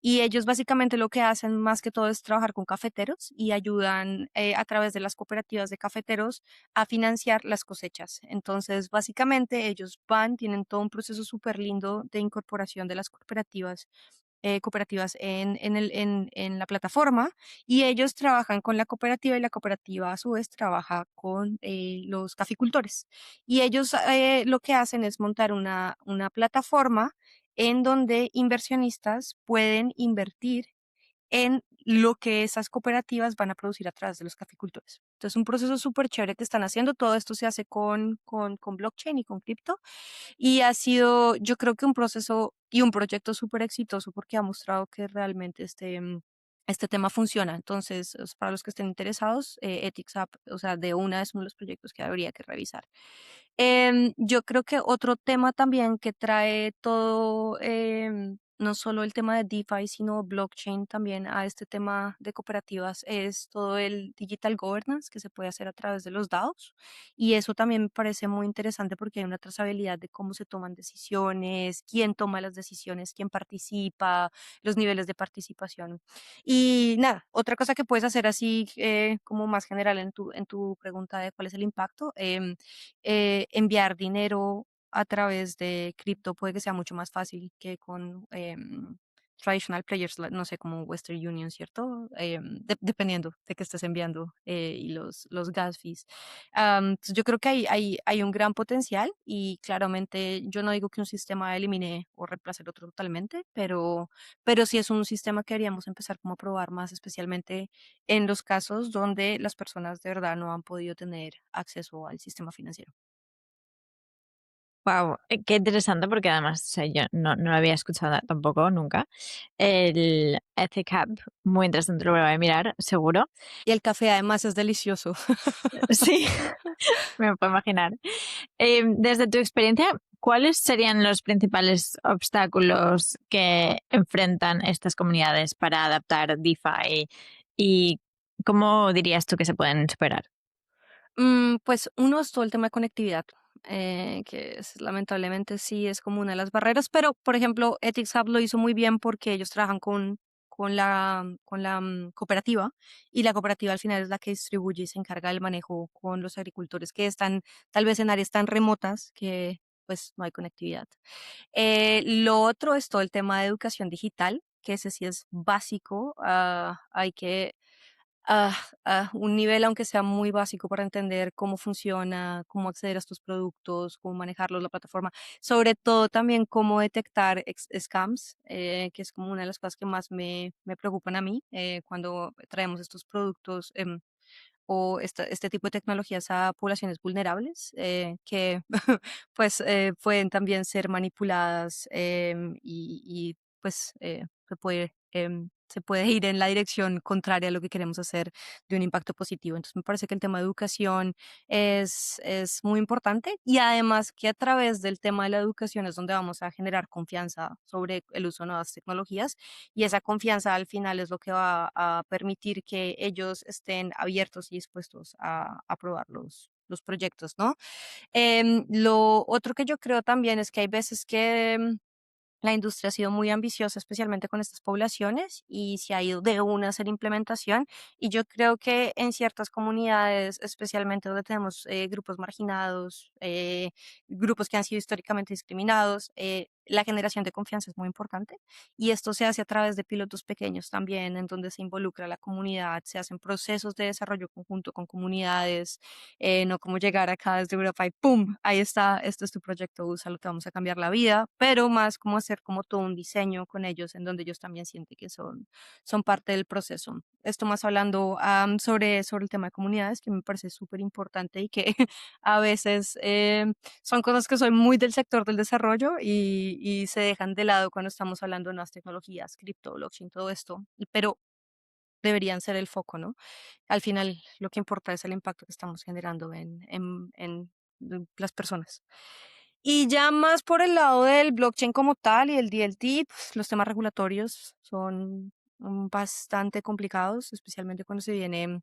Y ellos básicamente lo que hacen más que todo es trabajar con cafeteros y ayudan a través de las cooperativas de cafeteros a financiar las cosechas. Entonces, básicamente ellos van, tienen todo un proceso súper lindo de incorporación de las cooperativas en la plataforma y ellos trabajan con la cooperativa y la cooperativa a su vez trabaja con los caficultores. Y ellos lo que hacen es montar una plataforma en donde inversionistas pueden invertir en lo que esas cooperativas van a producir a través de los caficultores. Entonces, un proceso súper chévere que están haciendo. Todo esto se hace con blockchain y con cripto. Y ha sido, yo creo que un proceso y un proyecto súper exitoso porque ha mostrado que realmente este tema funciona. Entonces, para los que estén interesados, Ethics App, o sea, de una es uno de los proyectos que habría que revisar. Yo creo que otro tema también que trae todo, no solo el tema de DeFi, sino blockchain también a este tema de cooperativas es todo el digital governance que se puede hacer a través de los DAOs. Y eso también me parece muy interesante porque hay una trazabilidad de cómo se toman decisiones, quién toma las decisiones, quién participa, los niveles de participación. Y nada, otra cosa que puedes hacer así como más general en tu pregunta de cuál es el impacto. Enviar dinero a través de cripto puede que sea mucho más fácil que con traditional players, no sé, como Western Union, ¿cierto? Dependiendo de qué estés enviando y los gas fees. Entonces yo creo que hay un gran potencial y claramente yo no digo que un sistema elimine o reemplace el otro totalmente, pero sí es un sistema que deberíamos empezar como a probar más, especialmente en los casos donde las personas de verdad no han podido tener acceso al sistema financiero. Wow, qué interesante porque además o sea, yo no lo había escuchado tampoco nunca. El Ethic Hub, muy interesante, lo voy a mirar, seguro. Y el café además es delicioso. Sí, me puedo imaginar. Desde tu experiencia, ¿cuáles serían los principales obstáculos que enfrentan estas comunidades para adaptar DeFi y cómo dirías tú que se pueden superar? Pues uno es todo el tema de conectividad, que lamentablemente sí es como una de las barreras, pero por ejemplo, Ethics Hub lo hizo muy bien porque ellos trabajan con la cooperativa y la cooperativa al final es la que distribuye y se encarga del manejo con los agricultores que están tal vez en áreas tan remotas que pues no hay conectividad. Lo otro es todo el tema de educación digital, que ese sí es básico. Hay que a, a un nivel, aunque sea muy básico, para entender cómo funciona, cómo acceder a estos productos, cómo manejarlos, la plataforma, sobre todo también cómo detectar scams, que es como una de las cosas que más me preocupan a mí cuando traemos estos productos. O este tipo de tecnologías a poblaciones vulnerables que pues pueden también ser manipuladas y, pues se puede ir en la dirección contraria a lo que queremos hacer de un impacto positivo. Entonces me parece que el tema de educación es muy importante y además que a través del tema de la educación es donde vamos a generar confianza sobre el uso de nuevas tecnologías y esa confianza al final es lo que va a permitir que ellos estén abiertos y dispuestos a probar los proyectos, ¿no? Lo otro que yo creo también es que hay veces que la industria ha sido muy ambiciosa, especialmente con estas poblaciones, y se ha ido de una a hacer implementación. Y yo creo que en ciertas comunidades, especialmente donde tenemos grupos marginados, grupos que han sido históricamente discriminados, la generación de confianza es muy importante. Y esto se hace a través de pilotos pequeños también, en donde se involucra a la comunidad, se hacen procesos de desarrollo conjunto con comunidades, no como llegar acá desde Europa y ¡pum! Ahí está, este es tu proyecto, úsalo, te vamos a cambiar la vida, pero más como hacer como todo un diseño con ellos en donde ellos también sienten que son parte del proceso. Esto más hablando sobre el tema de comunidades, que me parece súper importante y que a veces son cosas que son muy del sector del desarrollo y se dejan de lado cuando estamos hablando de nuevas tecnologías, cripto, blockchain, todo esto, pero deberían ser el foco, ¿no? Al final lo que importa es el impacto que estamos generando en las personas. Y ya más por el lado del blockchain como tal y el DLT, pues, los temas regulatorios son bastante complicados, especialmente cuando se viene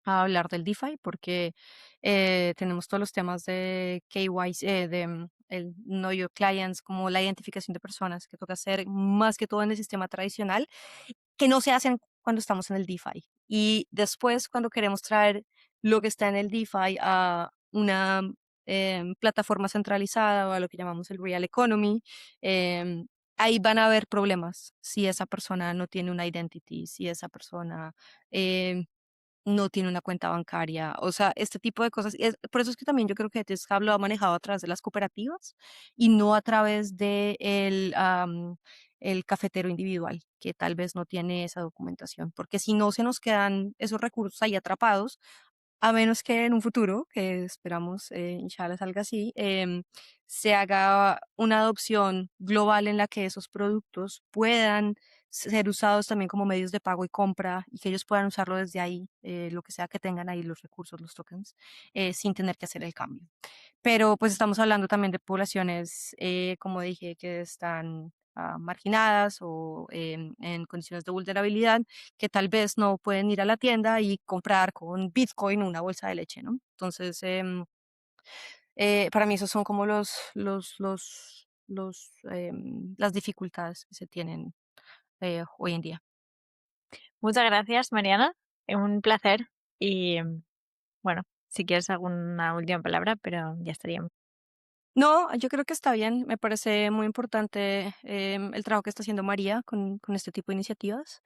a hablar del DeFi, porque tenemos todos los temas de KYC, el Know Your Clients, como la identificación de personas que toca hacer más que todo en el sistema tradicional, que no se hacen cuando estamos en el DeFi. Y después, cuando queremos traer lo que está en el DeFi a una plataforma centralizada o a lo que llamamos el Real Economy, em, ahí van a haber problemas si esa persona no tiene una identity, si esa persona em, no tiene una cuenta bancaria, o sea, este tipo de cosas. Por eso es que también yo creo que Etherscan lo ha manejado a través de las cooperativas y no a través de el cafetero individual, que tal vez no tiene esa documentación, porque si no se nos quedan esos recursos ahí atrapados, a menos que en un futuro, que esperamos, inshallah salga así, se haga una adopción global en la que esos productos puedan ser usados también como medios de pago y compra y que ellos puedan usarlo desde ahí, lo que sea que tengan ahí los recursos, los tokens, sin tener que hacer el cambio. Pero pues estamos hablando también de poblaciones, como dije, que están marginadas o en condiciones de vulnerabilidad que tal vez no pueden ir a la tienda y comprar con Bitcoin una bolsa de leche, ¿no? Entonces, para mí esos son como las dificultades que se tienen hoy en día. Muchas gracias, Mariana. Un placer. Y bueno, si quieres alguna última palabra, pero ya estaríamos. No, yo creo que está bien. Me parece muy importante el trabajo que está haciendo María con este tipo de iniciativas,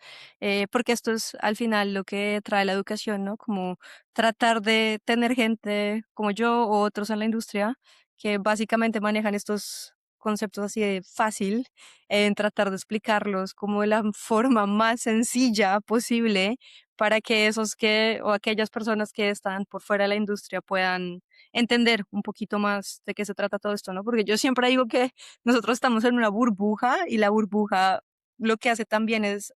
porque esto es al final lo que trae la educación, ¿no? Como tratar de tener gente como yo o otros en la industria que básicamente manejan estos conceptos así de fácil, en tratar de explicarlos como de la forma más sencilla posible para que esos que o aquellas personas que están por fuera de la industria puedan entender un poquito más de qué se trata todo esto, ¿no? Porque yo siempre digo que nosotros estamos en una burbuja y la burbuja lo que hace también es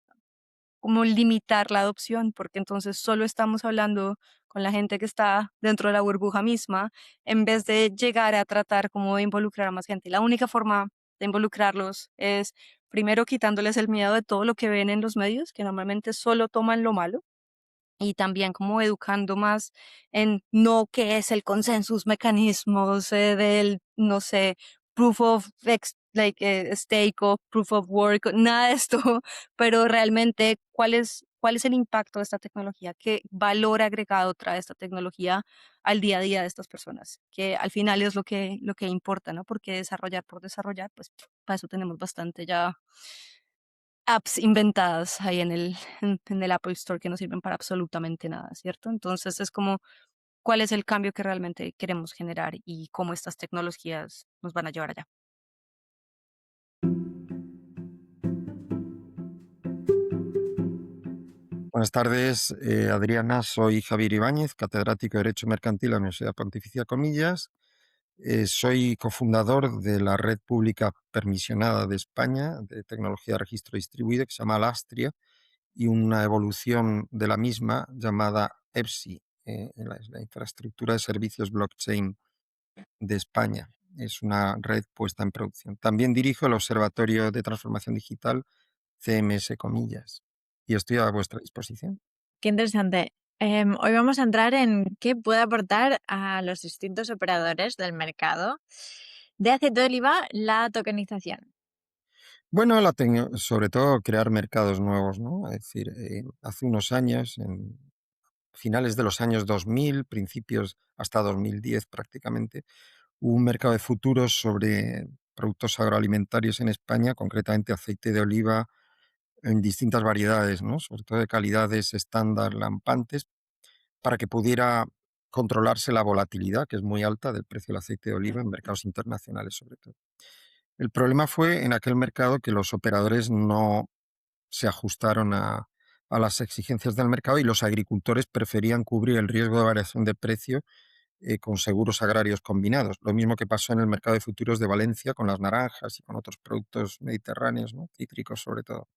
como limitar la adopción, porque entonces solo estamos hablando con la gente que está dentro de la burbuja misma, en vez de llegar a tratar como de involucrar a más gente. La única forma de involucrarlos es primero quitándoles el miedo de todo lo que ven en los medios, que normalmente solo toman lo malo y también como educando más en no qué es el consensus, mecanismos del, no sé, proof of stake o proof of work, nada de esto, pero realmente cuál es el impacto de esta tecnología, qué valor agregado trae esta tecnología al día a día de estas personas, que al final es lo que importa, ¿no? Porque desarrollar por desarrollar, pues para eso tenemos bastante ya apps inventadas ahí en el Apple Store que no sirven para absolutamente nada, ¿cierto? Entonces es como, ¿cuál es el cambio que realmente queremos generar y cómo estas tecnologías nos van a llevar allá? Buenas tardes, Adriana. Soy Javier Ibáñez, catedrático de Derecho Mercantil en la Universidad Pontificia Comillas. Soy cofundador de la red pública permisionada de España de tecnología de registro distribuido que se llama Alastria y una evolución de la misma llamada EPSI, la infraestructura de servicios blockchain de España. Es una red puesta en producción. También dirijo el Observatorio de Transformación Digital CMS Comillas y estoy a vuestra disposición. Qué interesante. Hoy vamos a entrar en qué puede aportar a los distintos operadores del mercado de aceite de oliva la tokenización. Bueno, sobre todo crear mercados nuevos, ¿no? Es decir, hace unos años, en finales de los años 2000, principios hasta 2010 prácticamente, hubo un mercado de futuros sobre productos agroalimentarios en España, concretamente aceite de oliva en distintas variedades, ¿no? Sobre todo de calidades estándar lampantes, para que pudiera controlarse la volatilidad, que es muy alta, del precio del aceite de oliva en mercados internacionales sobre todo. El problema fue en aquel mercado que los operadores no se ajustaron a las exigencias del mercado y los agricultores preferían cubrir el riesgo de variación de precio con seguros agrarios combinados. Lo mismo que pasó en el mercado de futuros de Valencia con las naranjas y con otros productos mediterráneos, ¿no? Cítricos sobre todo.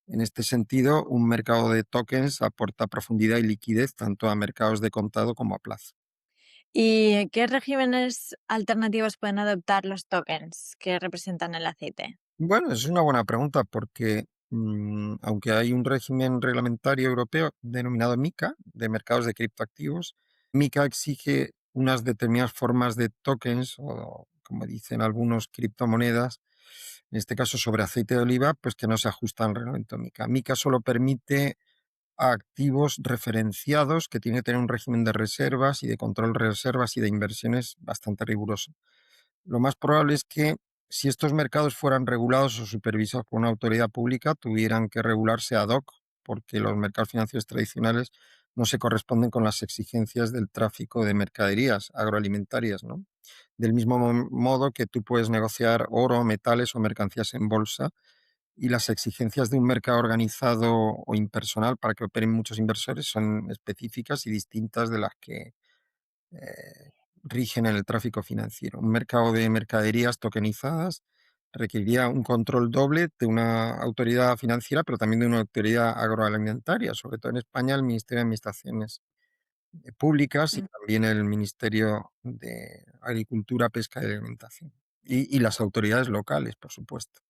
En este sentido, un mercado de tokens aporta profundidad y liquidez tanto a mercados de contado como a plazo. ¿Y qué regímenes alternativos pueden adoptar los tokens que representan el aceite? Bueno, es una buena pregunta porque aunque hay un régimen reglamentario europeo denominado MiCA, de mercados de criptoactivos, MiCA exige unas determinadas formas de tokens o, como dicen algunos, criptomonedas, en este caso sobre aceite de oliva, pues que no se ajustan al reglamento MiCA. MiCA solo permite a activos referenciados que tienen que tener un régimen de reservas y de control de reservas y de inversiones bastante riguroso. Lo más probable es que si estos mercados fueran regulados o supervisados por una autoridad pública, tuvieran que regularse ad hoc, porque los mercados financieros tradicionales no se corresponden con las exigencias del tráfico de mercaderías agroalimentarias, ¿no? Del mismo modo que tú puedes negociar oro, metales o mercancías en bolsa, y las exigencias de un mercado organizado o impersonal para que operen muchos inversores son específicas y distintas de las que rigen en el tráfico financiero. Un mercado de mercaderías tokenizadas requeriría un control doble de una autoridad financiera, pero también de una autoridad agroalimentaria, sobre todo en España el Ministerio de Administraciones Públicas y Mm. también el Ministerio de Agricultura, Pesca y Alimentación. Y las autoridades locales, por supuesto.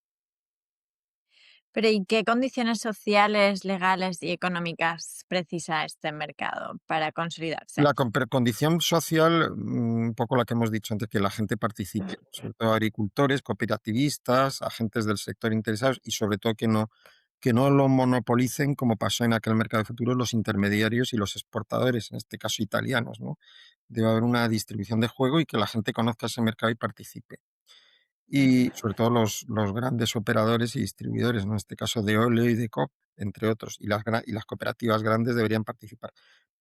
Pero ¿y qué condiciones sociales, legales y económicas precisa este mercado para consolidarse? La condición social, un poco la que hemos dicho antes, que la gente participe, sobre todo agricultores, cooperativistas, agentes del sector interesados y sobre todo que no lo monopolicen, como pasó en aquel mercado de futuros, los intermediarios y los exportadores, en este caso italianos, ¿no? Debe haber una distribución de juego y que la gente conozca ese mercado y participe. Y sobre todo los grandes operadores y distribuidores, ¿no? En este caso de óleo y de COP, entre otros, y las cooperativas grandes deberían participar.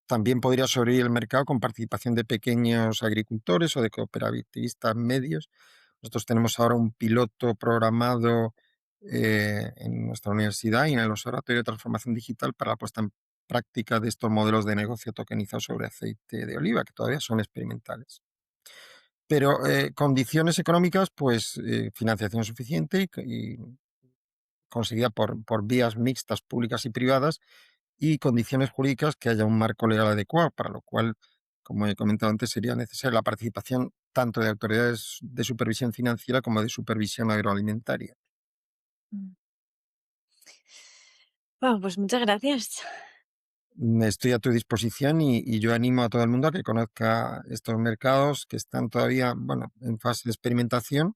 También podría sobrevivir el mercado con participación de pequeños agricultores o de cooperativistas medios. Nosotros tenemos ahora un piloto programado en nuestra universidad y en el Observatorio de Transformación Digital para la puesta en práctica de estos modelos de negocio tokenizados sobre aceite de oliva, que todavía son experimentales. Pero condiciones económicas, pues financiación suficiente y conseguida por vías mixtas públicas y privadas y condiciones jurídicas que haya un marco legal adecuado, para lo cual, como he comentado antes, sería necesaria la participación tanto de autoridades de supervisión financiera como de supervisión agroalimentaria. Mm. Bueno, pues muchas gracias. Estoy a tu disposición y yo animo a todo el mundo a que conozca estos mercados que están todavía, bueno, en fase de experimentación,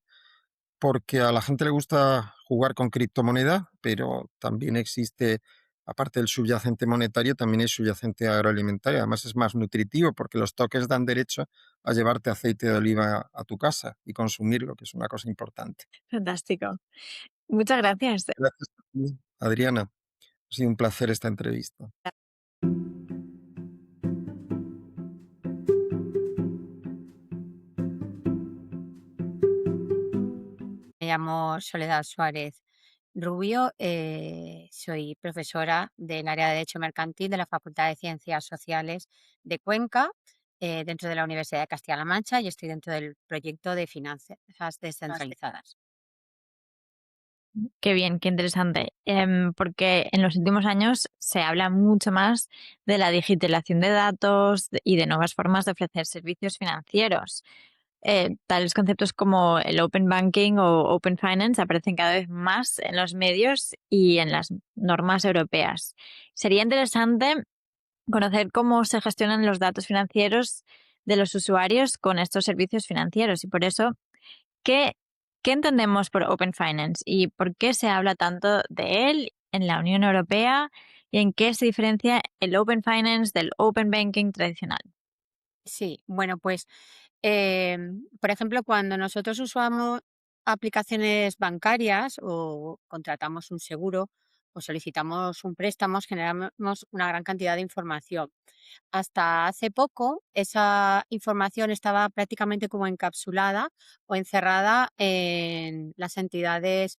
porque a la gente le gusta jugar con criptomoneda, pero también existe, aparte del subyacente monetario, también hay subyacente agroalimentario. Además es más nutritivo porque los tokens dan derecho a llevarte aceite de oliva a tu casa y consumirlo, que es una cosa importante. Fantástico. Muchas gracias. Gracias a ti, Adriana. Ha sido un placer esta entrevista. Me llamo Soledad Suárez Rubio, soy profesora del área de Derecho Mercantil de la Facultad de Ciencias Sociales de Cuenca, dentro de la Universidad de Castilla-La Mancha, y estoy dentro del proyecto de finanzas descentralizadas. Qué bien, qué interesante. Porque en los últimos años se habla mucho más de la digitalización de datos y de nuevas formas de ofrecer servicios financieros. Tales conceptos como el Open Banking o Open Finance aparecen cada vez más en los medios y en las normas europeas. Sería interesante conocer cómo se gestionan los datos financieros de los usuarios con estos servicios financieros y por eso, ¿qué, qué entendemos por Open Finance y por qué se habla tanto de él en la Unión Europea y en qué se diferencia el Open Finance del Open Banking tradicional? Sí, bueno, pues, por ejemplo, cuando nosotros usamos aplicaciones bancarias o contratamos un seguro o solicitamos un préstamo, generamos una gran cantidad de información. Hasta hace poco, esa información estaba prácticamente como encapsulada o encerrada en las entidades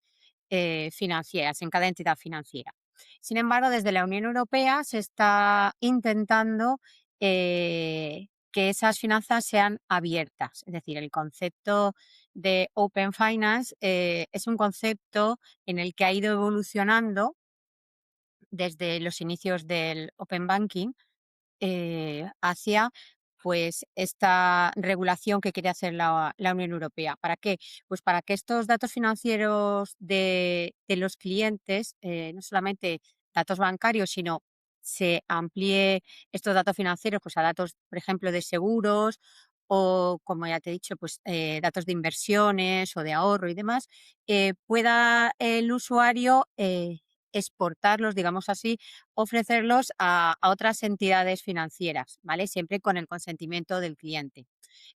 financieras, en cada entidad financiera. Sin embargo, desde la Unión Europea se está intentando que esas finanzas sean abiertas. Es decir, el concepto de Open Finance es un concepto en el que ha ido evolucionando desde los inicios del Open Banking hacia pues esta regulación que quiere hacer la Unión Europea. ¿Para qué? Pues para que estos datos financieros de los clientes, no solamente datos bancarios, sino se amplíe estos datos financieros pues, a datos, por ejemplo, de seguros o, como ya te he dicho, pues datos de inversiones o de ahorro y demás, pueda el usuario exportarlos, digamos así, ofrecerlos a otras entidades financieras, ¿vale? Siempre con el consentimiento del cliente.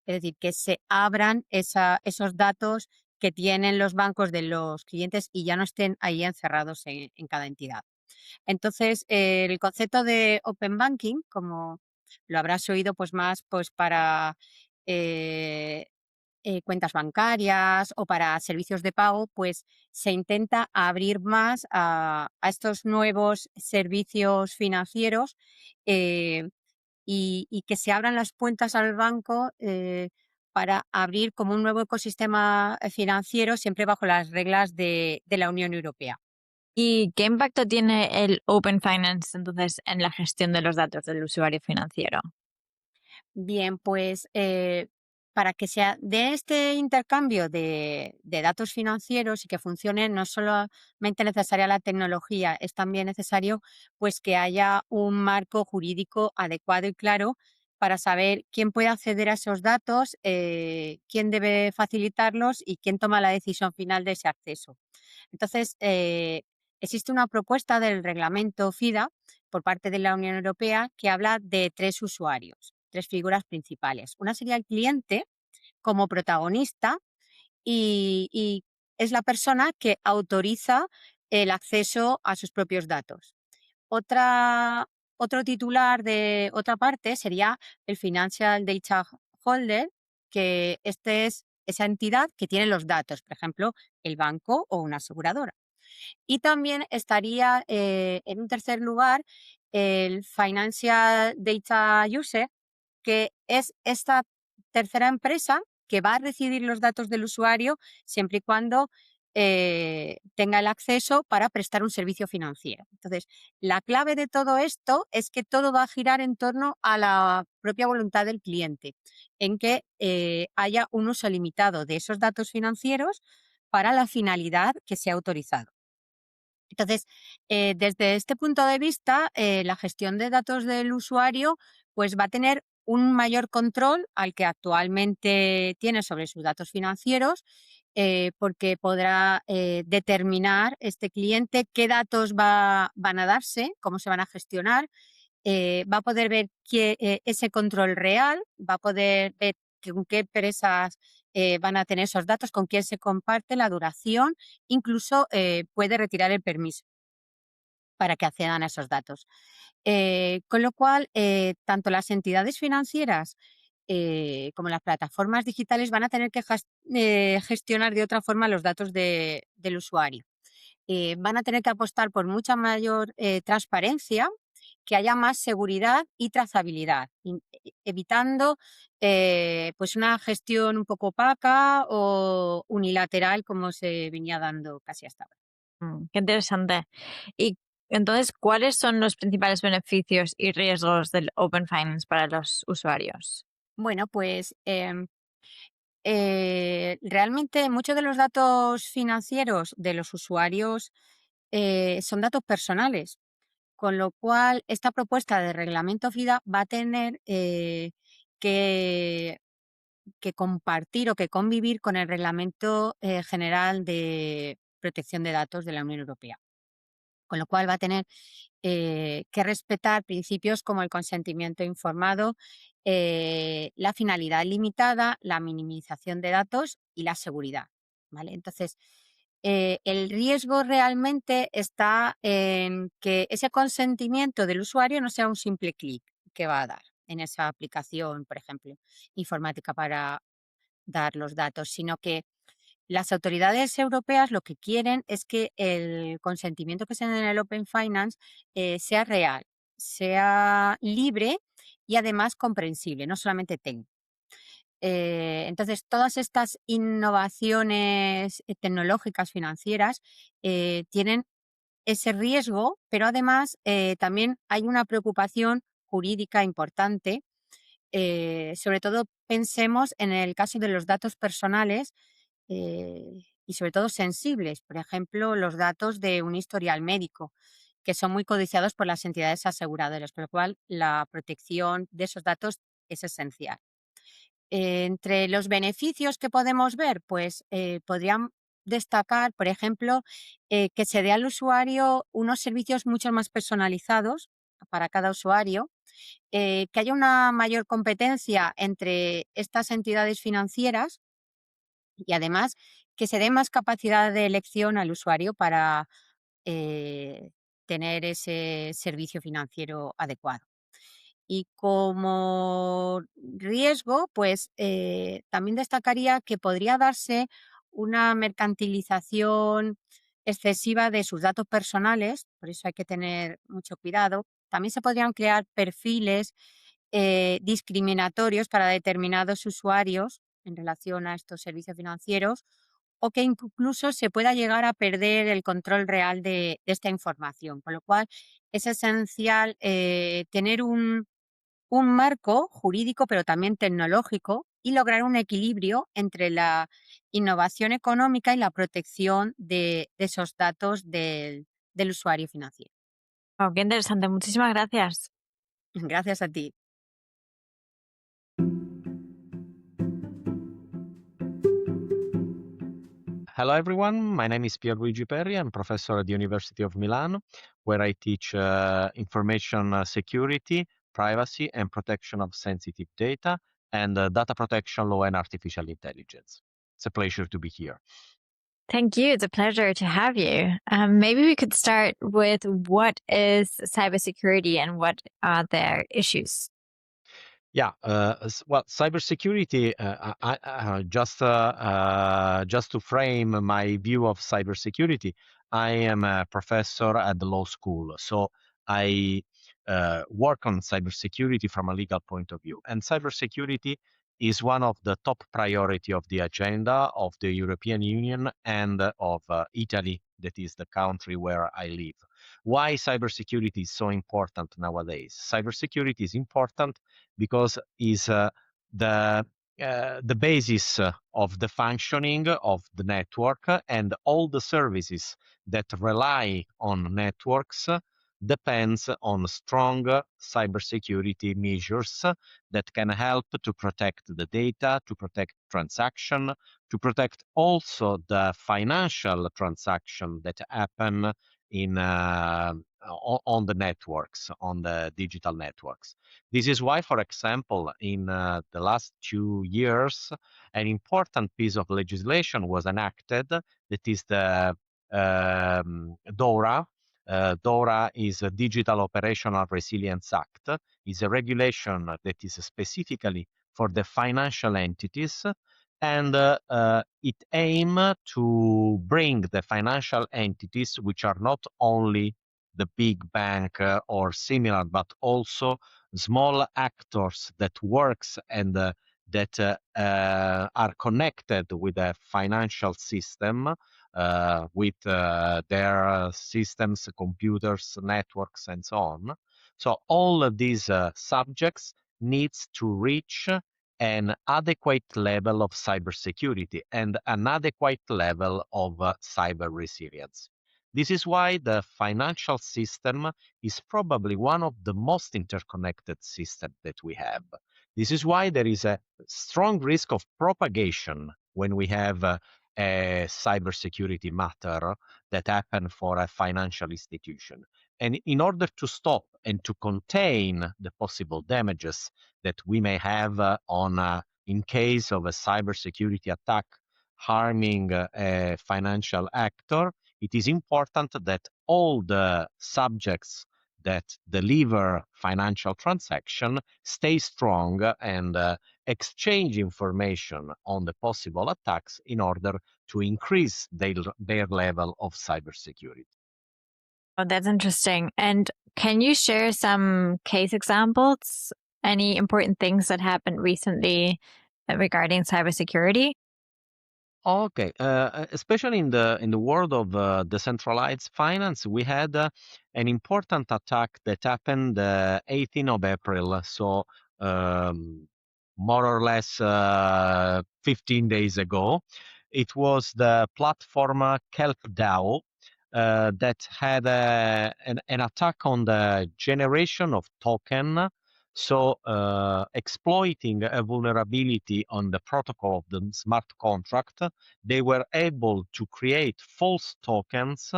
Es decir, que se abran esos datos que tienen los bancos de los clientes y ya no estén ahí encerrados en cada entidad. Entonces, el concepto de Open Banking, como lo habrás oído, pues más pues para eh, cuentas bancarias o para servicios de pago, pues se intenta abrir más a estos nuevos servicios financieros eh, y que se abran las cuentas al banco para abrir como un nuevo ecosistema financiero siempre bajo las reglas de la Unión Europea. ¿Y qué impacto tiene el Open Finance entonces en la gestión de los datos del usuario financiero? Bien, pues para que sea de este intercambio de datos financieros y que funcione, no es solamente necesaria la tecnología, es también necesario pues que haya un marco jurídico adecuado y claro para saber quién puede acceder a esos datos, quién debe facilitarlos y quién toma la decisión final de ese acceso. Entonces, existe una propuesta del reglamento FIDA por parte de la Unión Europea que habla de tres usuarios, tres figuras principales. Una sería el cliente como protagonista y es la persona que autoriza el acceso a sus propios datos. Otra, otro titular de otra parte sería el Financial Data Holder, que este es esa entidad que tiene los datos, por ejemplo, el banco o una aseguradora. Y también estaría en un tercer lugar el Financial Data User, que es esta tercera empresa que va a recibir los datos del usuario siempre y cuando tenga el acceso para prestar un servicio financiero. Entonces, la clave de todo esto es que todo va a girar en torno a la propia voluntad del cliente, en que haya un uso limitado de esos datos financieros para la finalidad que se ha autorizado. Entonces, desde este punto de vista, la gestión de datos del usuario pues va a tener un mayor control al que actualmente tiene sobre sus datos financieros, porque podrá determinar este cliente qué datos van a darse, cómo se van a gestionar, va a poder ver ese control real, va a poder ver con qué empresas van a tener esos datos, con quién se comparte, la duración, incluso puede retirar el permiso para que accedan a esos datos. Con lo cual, tanto las entidades financieras como las plataformas digitales van a tener que gestionar de otra forma los datos del usuario. Van a tener que apostar por mucha mayor transparencia, que haya más seguridad y trazabilidad, evitando pues una gestión un poco opaca o unilateral como se venía dando casi hasta ahora. Qué interesante. Y entonces, ¿cuáles son los principales beneficios y riesgos del Open Finance para los usuarios? Bueno, pues realmente muchos de los datos financieros de los usuarios son datos personales, con lo cual esta propuesta de reglamento FIDA va a tener que, que compartir o que convivir con el Reglamento General de Protección de Datos de la Unión Europea. Con lo cual va a tener que respetar principios como el consentimiento informado, la finalidad limitada, la minimización de datos y la seguridad. ¿Vale? Entonces, el riesgo realmente está en que ese consentimiento del usuario no sea un simple clic que va a dar en esa aplicación, por ejemplo, informática para dar los datos, sino que las autoridades europeas lo que quieren es que el consentimiento que se da en el Open Finance sea real, sea libre y además comprensible, no solamente técnico. Entonces, todas estas innovaciones tecnológicas financieras tienen ese riesgo, pero además también hay una preocupación jurídica importante sobre todo pensemos en el caso de los datos personales y sobre todo sensibles, por ejemplo, los datos de un historial médico, que son muy codiciados por las entidades aseguradoras, por lo cual la protección de esos datos es esencial. Entre los beneficios que podemos ver, pues podrían destacar, por ejemplo, que se dé al usuario unos servicios mucho más personalizados para cada usuario, que haya una mayor competencia entre estas entidades financieras y además que se dé más capacidad de elección al usuario para eh, tener ese servicio financiero adecuado. Y como riesgo, pues también destacaría que podría darse una mercantilización excesiva de sus datos personales, por eso hay que tener mucho cuidado. También se podrían crear perfiles discriminatorios para determinados usuarios en relación a estos servicios financieros o que incluso se pueda llegar a perder el control real de esta información, con lo cual es esencial tener un marco jurídico, pero también tecnológico, y lograr un equilibrio entre la innovación económica y la protección de esos datos del usuario financiero. Oh, qué interesante. Muchísimas gracias. Gracias a ti. Hello, everyone. My name is Pierluigi Perri. I'm professor at the University of Milan, where I teach information security, privacy, and protection of sensitive data, and data protection law and artificial intelligence. It's a pleasure to be here. Thank you. It's a pleasure to have you. Maybe we could start with what is cybersecurity and what are their issues? Yeah, well, cybersecurity, just to frame my view of cybersecurity, I am a professor at the law school. So I work on cybersecurity from a legal point of view. And cybersecurity is one of the top priority of the agenda of the European Union and of Italy, that is the country where I live. Why cybersecurity is so important nowadays? Cybersecurity is important because is the basis of the functioning of the network, and all the services that rely on networks depends on strong cybersecurity measures that can help to protect the data, to protect transaction, to protect also the financial transaction that happen in on the networks, on the digital networks. This is why, for example, in the last 2 years, an important piece of legislation was enacted, that is the DORA. DORA is a Digital Operational Resilience Act. It's a regulation that is specifically for the financial entities, and it aims to bring the financial entities, which are not only the big bank or similar, but also small actors that works and that are connected with a financial system, with their systems, computers, networks, and so on. So all of these subjects needs to reach an adequate level of cybersecurity and an adequate level of cyber resilience. This is why the financial system is probably one of the most interconnected systems that we have. This is why there is a strong risk of propagation when we have a cybersecurity matter that happen for a financial institution. And in order to stop and to contain the possible damages that we may have in case of a cybersecurity attack harming a financial actor, it is important that all the subjects that deliver financial transaction stay strong and exchange information on the possible attacks in order to increase their level of cybersecurity. Oh, that's interesting. And can you share some case examples? Any important things that happened recently regarding cybersecurity? Okay, especially in the world of decentralized finance, we had an important attack that happened 18th of April. So more or less 15 days ago. It was the platform KelpDAO that had an attack on the generation of token. So exploiting a vulnerability on the protocol of the smart contract, they were able to create false tokens,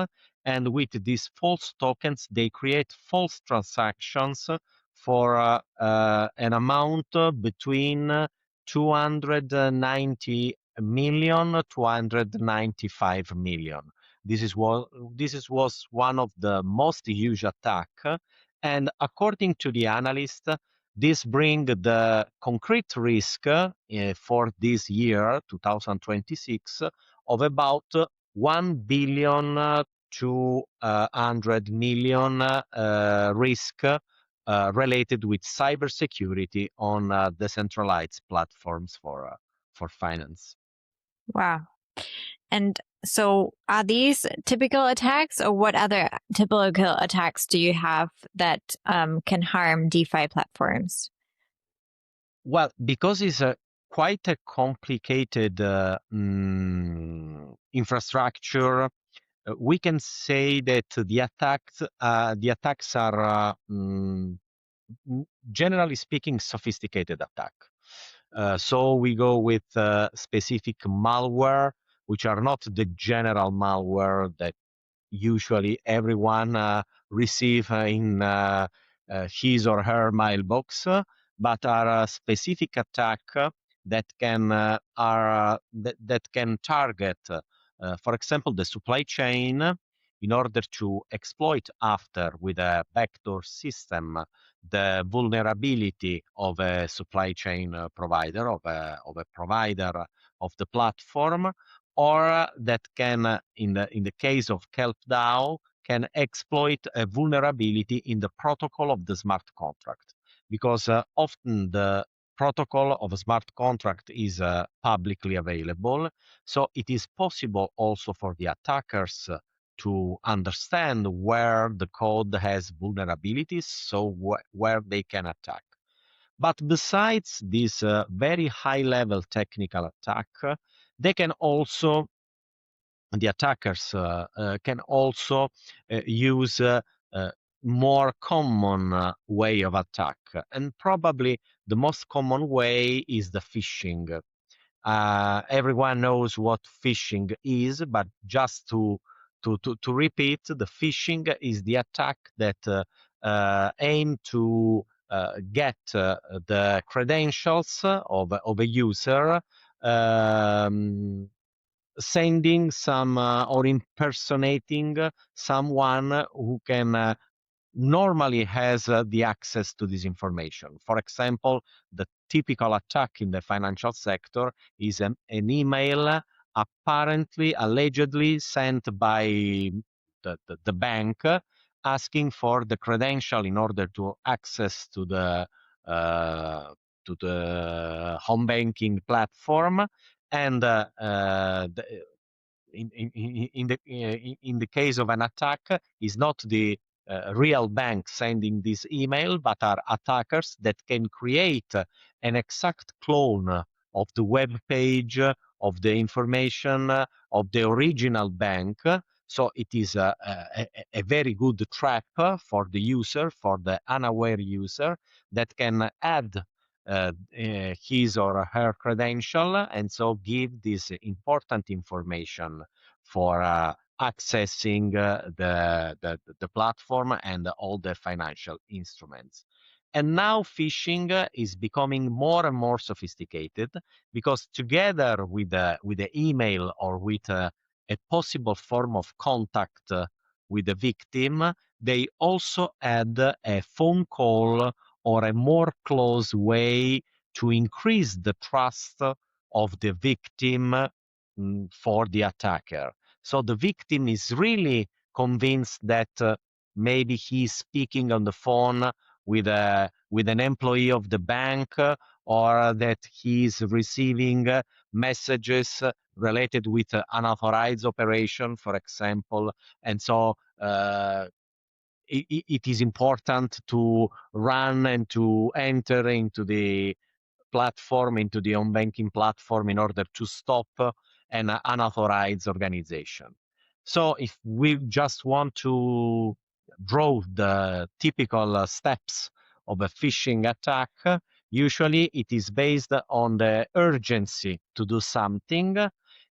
and with these false tokens, they create false transactions for an amount between 290 million, 295 million. This was one of the most huge attack, and according to the analyst, this bring the concrete risk for this year, 2026, of about 1 billion 200 million risk related with cybersecurity on decentralized platforms for finance. Wow. And so are these typical attacks, or what other typical attacks do you have that can harm DeFi platforms? Well, because it's quite a complicated infrastructure, we can say that the attacks are generally speaking sophisticated attack. So we go with specific malware, which are not the general malware that usually everyone receive in his or her mailbox, but are a specific attack that can that can target, for example, the supply chain in order to exploit after with a backdoor system the vulnerability of a supply chain provider, of a provider of the platform, or that can, in the case of KelpDAO, can exploit a vulnerability in the protocol of the smart contract, because often the protocol of a smart contract is publicly available, so it is possible also for the attackers to understand where the code has vulnerabilities, so where they can attack. But besides this very high-level technical attack, they can also, the attackers can also use more common way of attack. And probably the most common way is the phishing. Everyone knows what phishing is, but just to repeat, the phishing is the attack that aim to get the credentials of a user, sending some or impersonating someone who can normally has the access to this information. For example, the typical attack in the financial sector is an email apparently, allegedly sent by the bank asking for the credential in order to access to the home banking platform, and in the case of an attack, is not the real bank sending this email, but are attackers that can create an exact clone of the web page, of the information of the original bank. So it is a very good trap for the user, for the unaware user, that can add his or her credential, and so give this important information for accessing the platform and all the financial instruments. And now phishing is becoming more and more sophisticated, because together with the email or with a possible form of contact with the victim, they also add a phone call or a more close way to increase the trust of the victim for the attacker. So the victim is really convinced that maybe he's speaking on the phone with an employee of the bank, or that he's receiving messages related with unauthorized operation, for example. And so it is important to run and to enter into the platform, into the home banking platform, in order to stop an unauthorized organization. So if we just want to draw the typical steps of a phishing attack, usually it is based on the urgency to do something.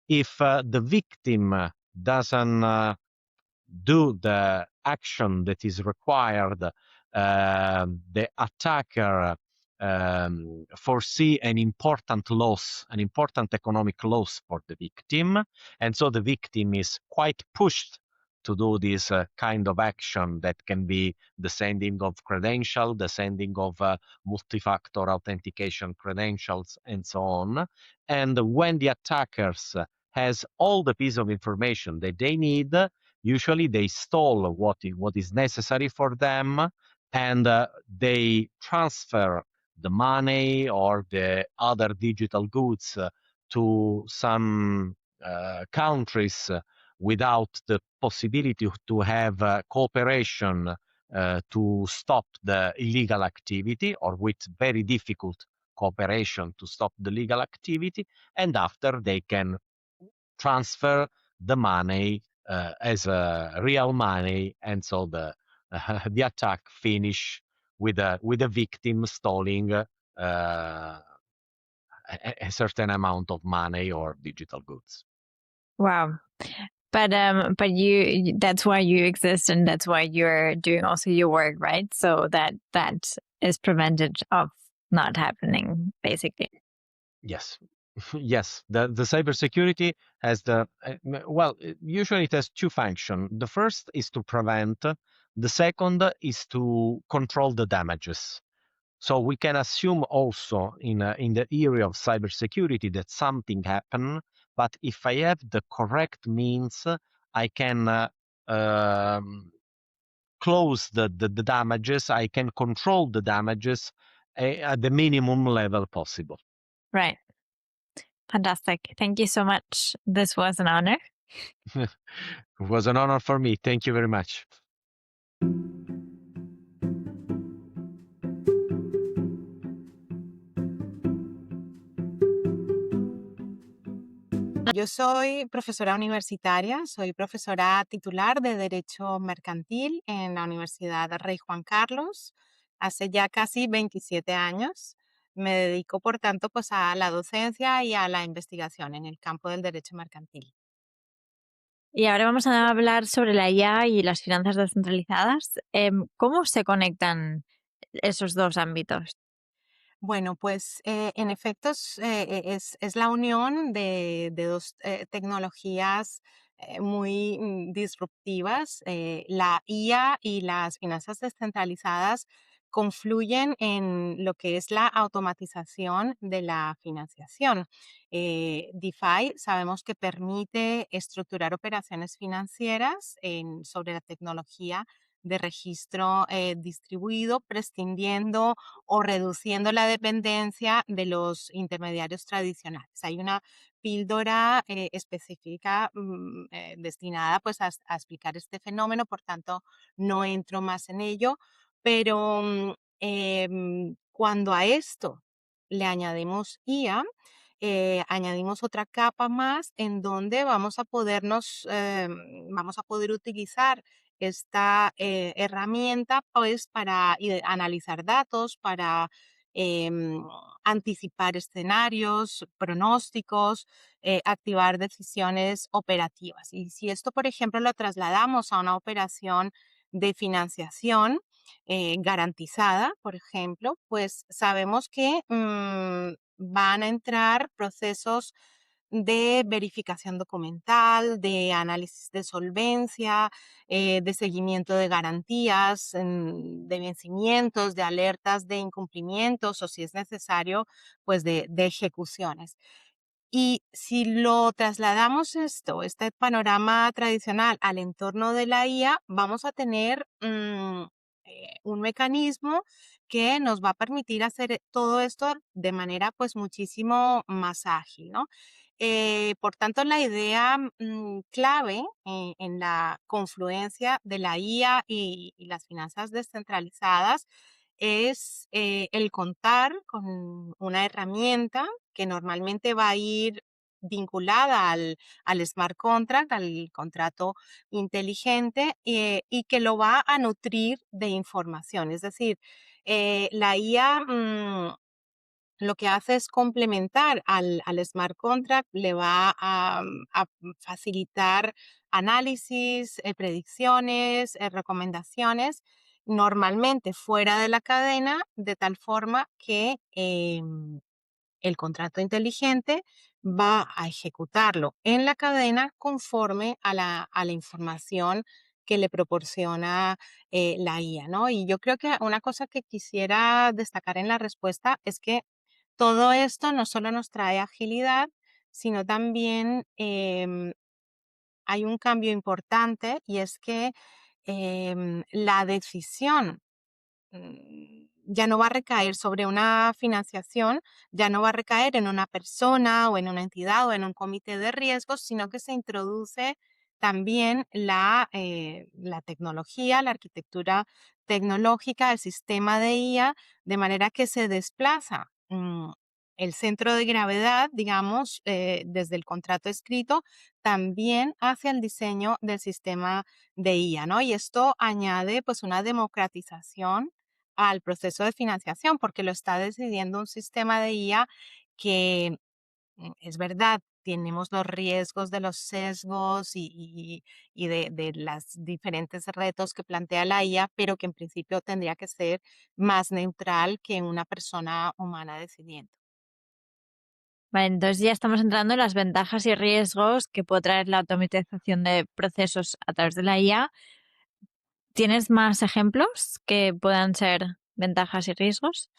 If the victim doesn't do the action that is required, the attacker foresee an important loss, an important economic loss for the victim, and so the victim is quite pushed to do this kind of action that can be the sending of credential, the sending of multi-factor authentication credentials, and so on. And when the attackers has all the piece of information that they need, usually they stole what is necessary for them, and they transfer the money or the other digital goods to some countries without the possibility to have cooperation to stop the illegal activity, or with very difficult cooperation to stop the legal activity, and after they can transfer the money as real money, and so the attack finish with a victim stealing a certain amount of money or digital goods. Wow. But that's why you exist, and that's why you're doing also your work, right? So that is prevented of not happening, basically. Yes. Yes, the cybersecurity has usually it has two functions. The first is to prevent, the second is to control the damages. So we can assume also in the area of cybersecurity that something happened, but if I have the correct means, I can close the damages, I can control the damages at the minimum level possible. Right. Fantastic. Thank you so much. This was an honor. It was an honor for me. Thank you very much. Yo soy profesora universitaria, soy profesora titular de Derecho Mercantil en la Universidad Rey Juan Carlos hace ya casi 27 años. Me dedico, por tanto, pues a la docencia y a la investigación en el campo del derecho mercantil. Y ahora vamos a hablar sobre la IA y las finanzas descentralizadas. ¿Cómo se conectan esos dos ámbitos? Bueno, pues en efecto es la unión de dos tecnologías muy disruptivas. La IA y las finanzas descentralizadas confluyen en lo que es la automatización de la financiación. DeFi sabemos que permite estructurar operaciones financieras sobre la tecnología de registro distribuido, prescindiendo o reduciendo la dependencia de los intermediarios tradicionales. Hay una píldora específica destinada pues a explicar este fenómeno, por tanto no entro más en ello, pero cuando a esto le añadimos IA, añadimos otra capa más en donde vamos a poder utilizar esta herramienta pues para analizar datos, para anticipar escenarios, pronósticos, activar decisiones operativas. Y si esto, por ejemplo, lo trasladamos a una operación de financiación garantizada, por ejemplo, pues sabemos que van a entrar procesos de verificación documental, de análisis de solvencia, de seguimiento de garantías, de vencimientos, de alertas de incumplimientos o si es necesario, pues de ejecuciones. Y si lo trasladamos este panorama tradicional al entorno de la IA, vamos a tener un mecanismo que nos va a permitir hacer todo esto de manera pues muchísimo más ágil, ¿no? Por tanto, la idea clave en la confluencia de la IA y las finanzas descentralizadas es el contar con una herramienta que normalmente va a ir vinculada al smart contract, al contrato inteligente, y que lo va a nutrir de información. Es decir, la IA lo que hace es complementar al smart contract, le va a facilitar análisis, predicciones, recomendaciones, normalmente fuera de la cadena, de tal forma que el contrato inteligente va a ejecutarlo en la cadena conforme a la información que le proporciona la IA, ¿no? Y yo creo que una cosa que quisiera destacar en la respuesta es que todo esto no solo nos trae agilidad, sino también hay un cambio importante, y es que la decisión ya no va a recaer sobre una financiación, ya no va a recaer en una persona o en una entidad o en un comité de riesgos, sino que se introduce también la tecnología, la arquitectura tecnológica, el sistema de IA, de manera que se desplaza el centro de gravedad, digamos, desde el contrato escrito, también hacia el diseño del sistema de IA, ¿no? Y esto añade pues una democratización al proceso de financiación, porque lo está decidiendo un sistema de IA que es verdad, tenemos los riesgos de los sesgos y de los diferentes retos que plantea la IA, pero que en principio tendría que ser más neutral que una persona humana decidiendo. Vale, entonces ya estamos entrando en las ventajas y riesgos que puede traer la automatización de procesos a través de la IA. ¿Tienes más ejemplos que puedan ser ventajas y riesgos?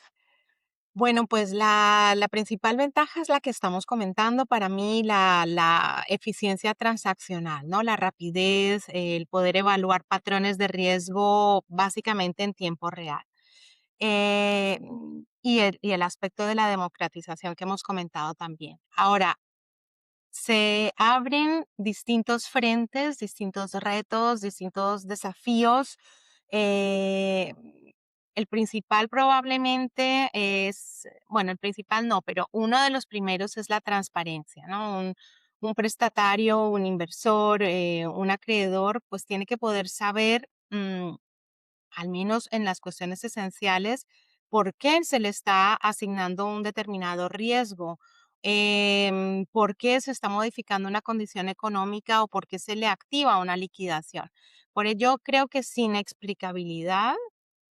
Bueno, pues la principal ventaja es la que estamos comentando. Para mí, la eficiencia transaccional, ¿no? La rapidez, el poder evaluar patrones de riesgo básicamente en tiempo real. Y el aspecto de la democratización que hemos comentado también. Ahora, se abren distintos frentes, distintos retos, distintos desafíos. Eh, el principal probablemente es, bueno, el principal no, pero uno de los primeros es la transparencia, ¿no? Un prestatario, un inversor, un acreedor, pues tiene que poder saber al menos en las cuestiones esenciales, por qué se le está asignando un determinado riesgo, por qué se está modificando una condición económica o por qué se le activa una liquidación. Por ello, creo que sin explicabilidad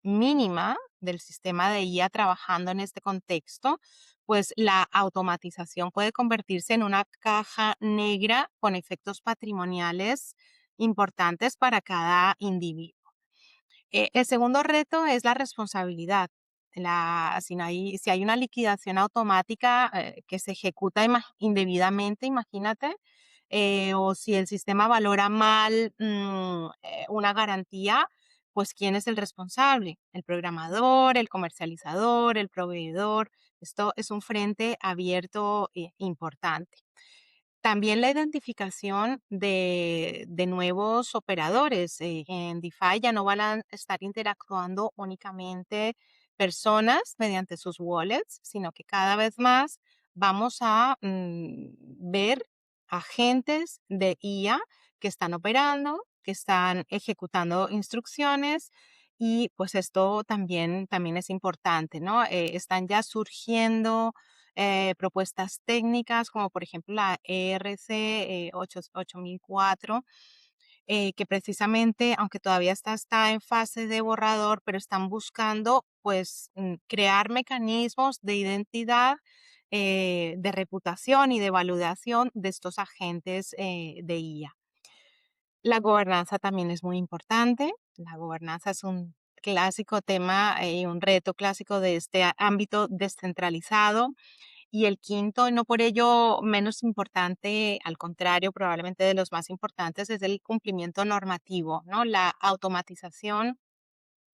mínima del sistema de IA trabajando en este contexto, pues la automatización puede convertirse en una caja negra con efectos patrimoniales importantes para cada individuo. El segundo reto es la responsabilidad. Si hay una liquidación automática que se ejecuta indebidamente, imagínate, o si el sistema valora mal una garantía, pues ¿quién es el responsable? El programador, el comercializador, el proveedor. Esto es un frente abierto importante. También la identificación de nuevos operadores. En DeFi ya no van a estar interactuando únicamente personas mediante sus wallets, sino que cada vez más vamos a ver agentes de IA que están operando, que están ejecutando instrucciones, y pues esto también es importante, ¿no? Están ya surgiendo propuestas técnicas, como por ejemplo la ERC 8004, que precisamente, aunque todavía está en fase de borrador, pero están buscando pues crear mecanismos de identidad, de reputación y de validación de estos agentes de IA. La gobernanza también es muy importante. La gobernanza es un clásico tema y un reto clásico de este ámbito descentralizado. Y el quinto, y no por ello menos importante, al contrario, probablemente de los más importantes, es el cumplimiento normativo, ¿no? La automatización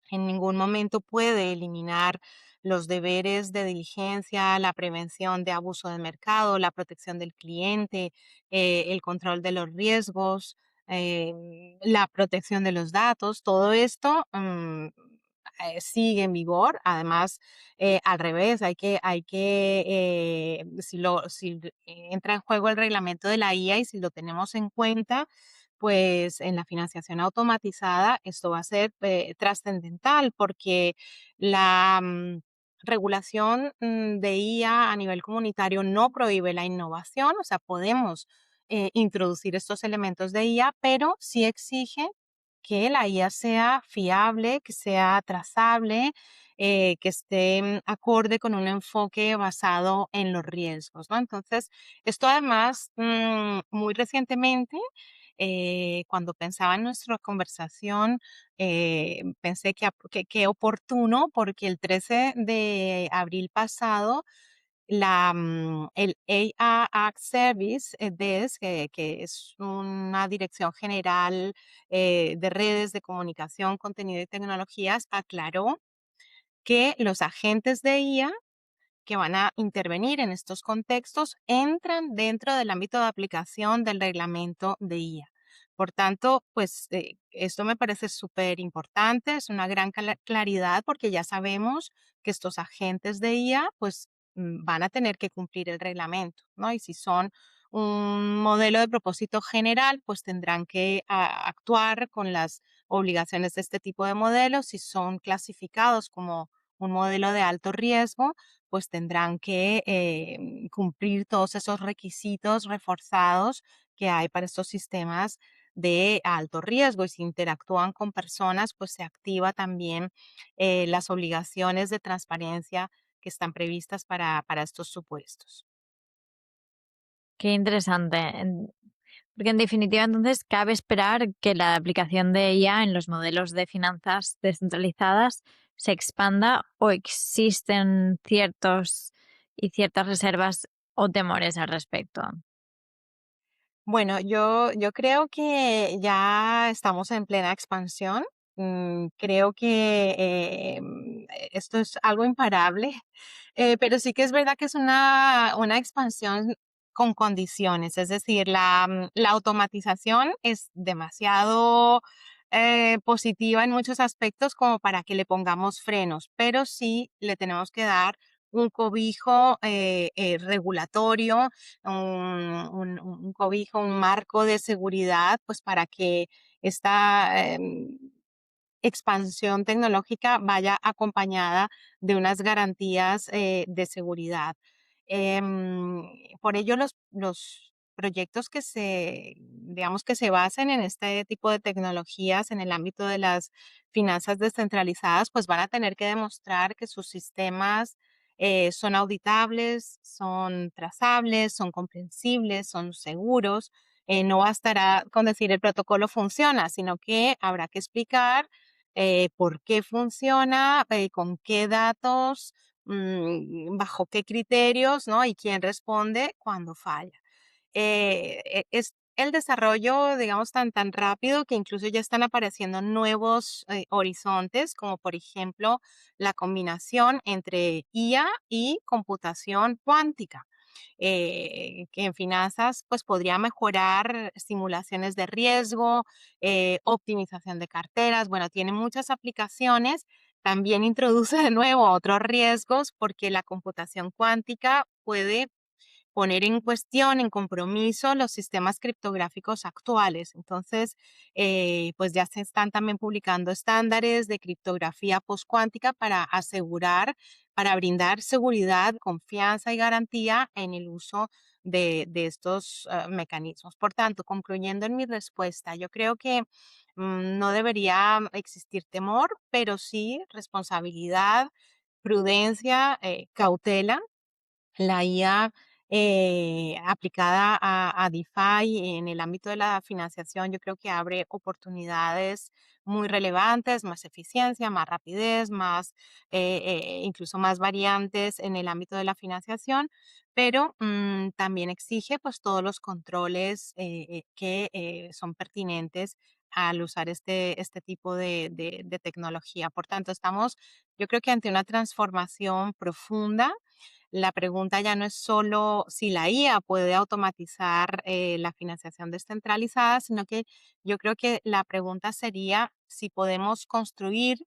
En ningún momento puede eliminar los deberes de diligencia, la prevención de abuso de mercado, la protección del cliente, el control de los riesgos, la protección de los datos. Todo esto sigue en vigor. Además, al revés, si entra en juego el reglamento de la IA y si lo tenemos en cuenta, pues en la financiación automatizada esto va a ser trascendental porque la regulación de IA a nivel comunitario no prohíbe la innovación, o sea, podemos introducir estos elementos de IA, pero sí exige que la IA sea fiable, que sea trazable, que esté acorde con un enfoque basado en los riesgos, ¿no? Entonces, esto además, muy recientemente, cuando pensaba en nuestra conversación, pensé que oportuno, porque el 13 de abril pasado, el AI Act Service Desk, que es una dirección general de redes de comunicación, contenido y tecnologías, aclaró que los agentes de IA que van a intervenir en estos contextos entran dentro del ámbito de aplicación del reglamento de IA. Por tanto, pues esto me parece súper importante, es una gran claridad porque ya sabemos que estos agentes de IA pues van a tener que cumplir el reglamento, ¿no? Y si son un modelo de propósito general, pues tendrán que actuar con las obligaciones de este tipo de modelos. Si son clasificados como un modelo de alto riesgo, pues tendrán que cumplir todos esos requisitos reforzados que hay para estos sistemas de alto riesgo. Y si interactúan con personas, pues se activa también las obligaciones de transparencia que están previstas para estos supuestos. Qué interesante. Porque en definitiva, entonces, cabe esperar que la aplicación de IA en los modelos de finanzas descentralizadas se expanda, o existen ciertas reservas o temores al respecto. Bueno, yo creo que ya estamos en plena expansión. Creo que esto es algo imparable, pero sí que es verdad que es una expansión con condiciones. Es decir, la automatización es demasiado positiva en muchos aspectos como para que le pongamos frenos, pero sí le tenemos que dar un cobijo regulatorio, un cobijo, un marco de seguridad, pues para que esta expansión tecnológica vaya acompañada de unas garantías de seguridad. Em, por ello, los proyectos digamos, que se basen en este tipo de tecnologías en el ámbito de las finanzas descentralizadas, pues van a tener que demostrar que sus sistemas son auditables, son trazables, son comprensibles, son seguros. No bastará con decir el protocolo funciona, sino que habrá que explicar por qué funciona, con qué datos, bajo qué criterios, ¿no? Y quién responde cuando falla. Es el desarrollo, digamos, tan rápido que incluso ya están apareciendo nuevos horizontes, como por ejemplo la combinación entre IA y computación cuántica, que en finanzas pues podría mejorar simulaciones de riesgo, optimización de carteras, bueno, tiene muchas aplicaciones. También introduce de nuevo otros riesgos porque la computación cuántica puede poner en cuestión, en compromiso los sistemas criptográficos actuales. Entonces, pues ya se están también publicando estándares de criptografía postcuántica para brindar seguridad, confianza y garantía en el uso de estos mecanismos. Por tanto, concluyendo en mi respuesta, yo creo que no debería existir temor, pero sí responsabilidad, prudencia, cautela. La IA aplicada a DeFi en el ámbito de la financiación, yo creo que abre oportunidades muy relevantes, más eficiencia, más rapidez, incluso más variantes en el ámbito de la financiación, pero también exige pues todos los controles que son pertinentes al usar este tipo de tecnología. Por tanto, estamos, yo creo que ante una transformación profunda. La pregunta ya no es solo si la IA puede automatizar la financiación descentralizada, sino que yo creo que la pregunta sería si podemos construir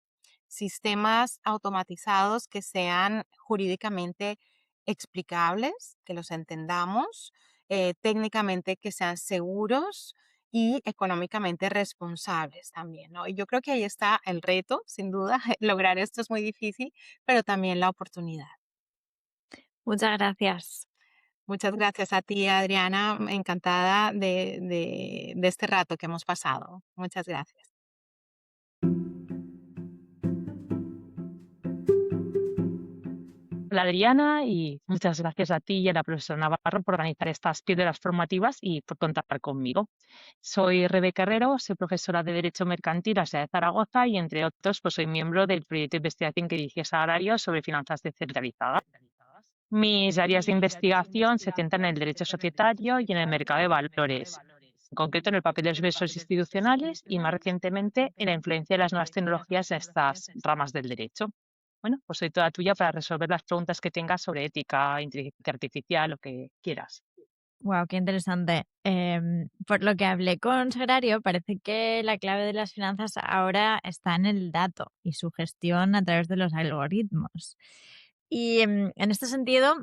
sistemas automatizados que sean jurídicamente explicables, que los entendamos, técnicamente que sean seguros y económicamente responsables también, ¿no? Y yo creo que ahí está el reto, sin duda. Lograr esto es muy difícil, pero también la oportunidad. Muchas gracias. Muchas gracias a ti, Adriana. Encantada de este rato que hemos pasado. Muchas gracias. Hola Adriana y muchas gracias a ti y a la profesora Navarro por organizar estas píldoras formativas y por contar conmigo. Soy Rebeca Herrero, soy profesora de Derecho Mercantil en la Universidad de Zaragoza y entre otros pues soy miembro del proyecto de investigación que dirige Sagrario sobre finanzas descentralizadas. Mis áreas de investigación se centran en el derecho societario y en el mercado de valores, en concreto en el papel de los inversores institucionales y más recientemente en la influencia de las nuevas tecnologías en estas ramas del derecho. Bueno, pues soy toda tuya para resolver las preguntas que tengas sobre ética, inteligencia artificial, lo que quieras. Wow, qué interesante. Por lo que hablé con Sagrario, parece que la clave de las finanzas ahora está en el dato y su gestión a través de los algoritmos. Y en este sentido,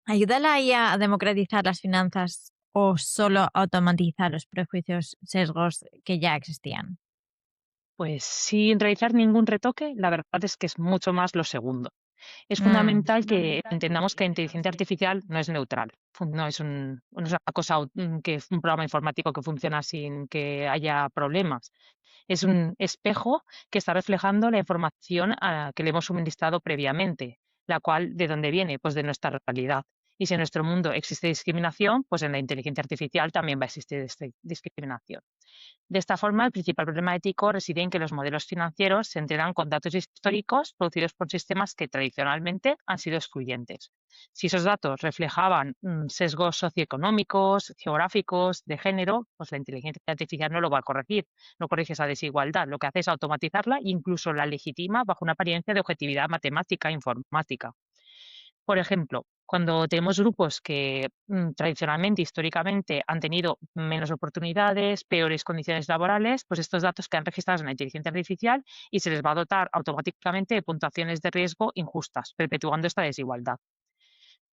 ¿ayuda la IA a democratizar las finanzas o solo automatiza los prejuicios, sesgos que ya existían? Pues sin realizar ningún retoque, la verdad es que es mucho más lo segundo. Es Mm, fundamental que entendamos que la inteligencia artificial no es neutral, no es, no es una cosa que es un programa informático que funciona sin que haya problemas. Es un espejo que está reflejando la información que le hemos suministrado previamente, la cual, ¿de dónde viene? Pues de nuestra realidad. Y si en nuestro mundo existe discriminación, pues en la inteligencia artificial también va a existir discriminación. De esta forma, el principal problema ético reside en que los modelos financieros se entrenan con datos históricos producidos por sistemas que tradicionalmente han sido excluyentes. Si esos datos reflejaban sesgos socioeconómicos, geográficos, de género, pues la inteligencia artificial no lo va a corregir, no corrige esa desigualdad, lo que hace es automatizarla e incluso la legitima bajo una apariencia de objetividad matemática e informática. Por ejemplo, cuando tenemos grupos que tradicionalmente, históricamente, han tenido menos oportunidades, peores condiciones laborales, pues estos datos quedan registrados en la inteligencia artificial y se les va a dotar automáticamente de puntuaciones de riesgo injustas, perpetuando esta desigualdad.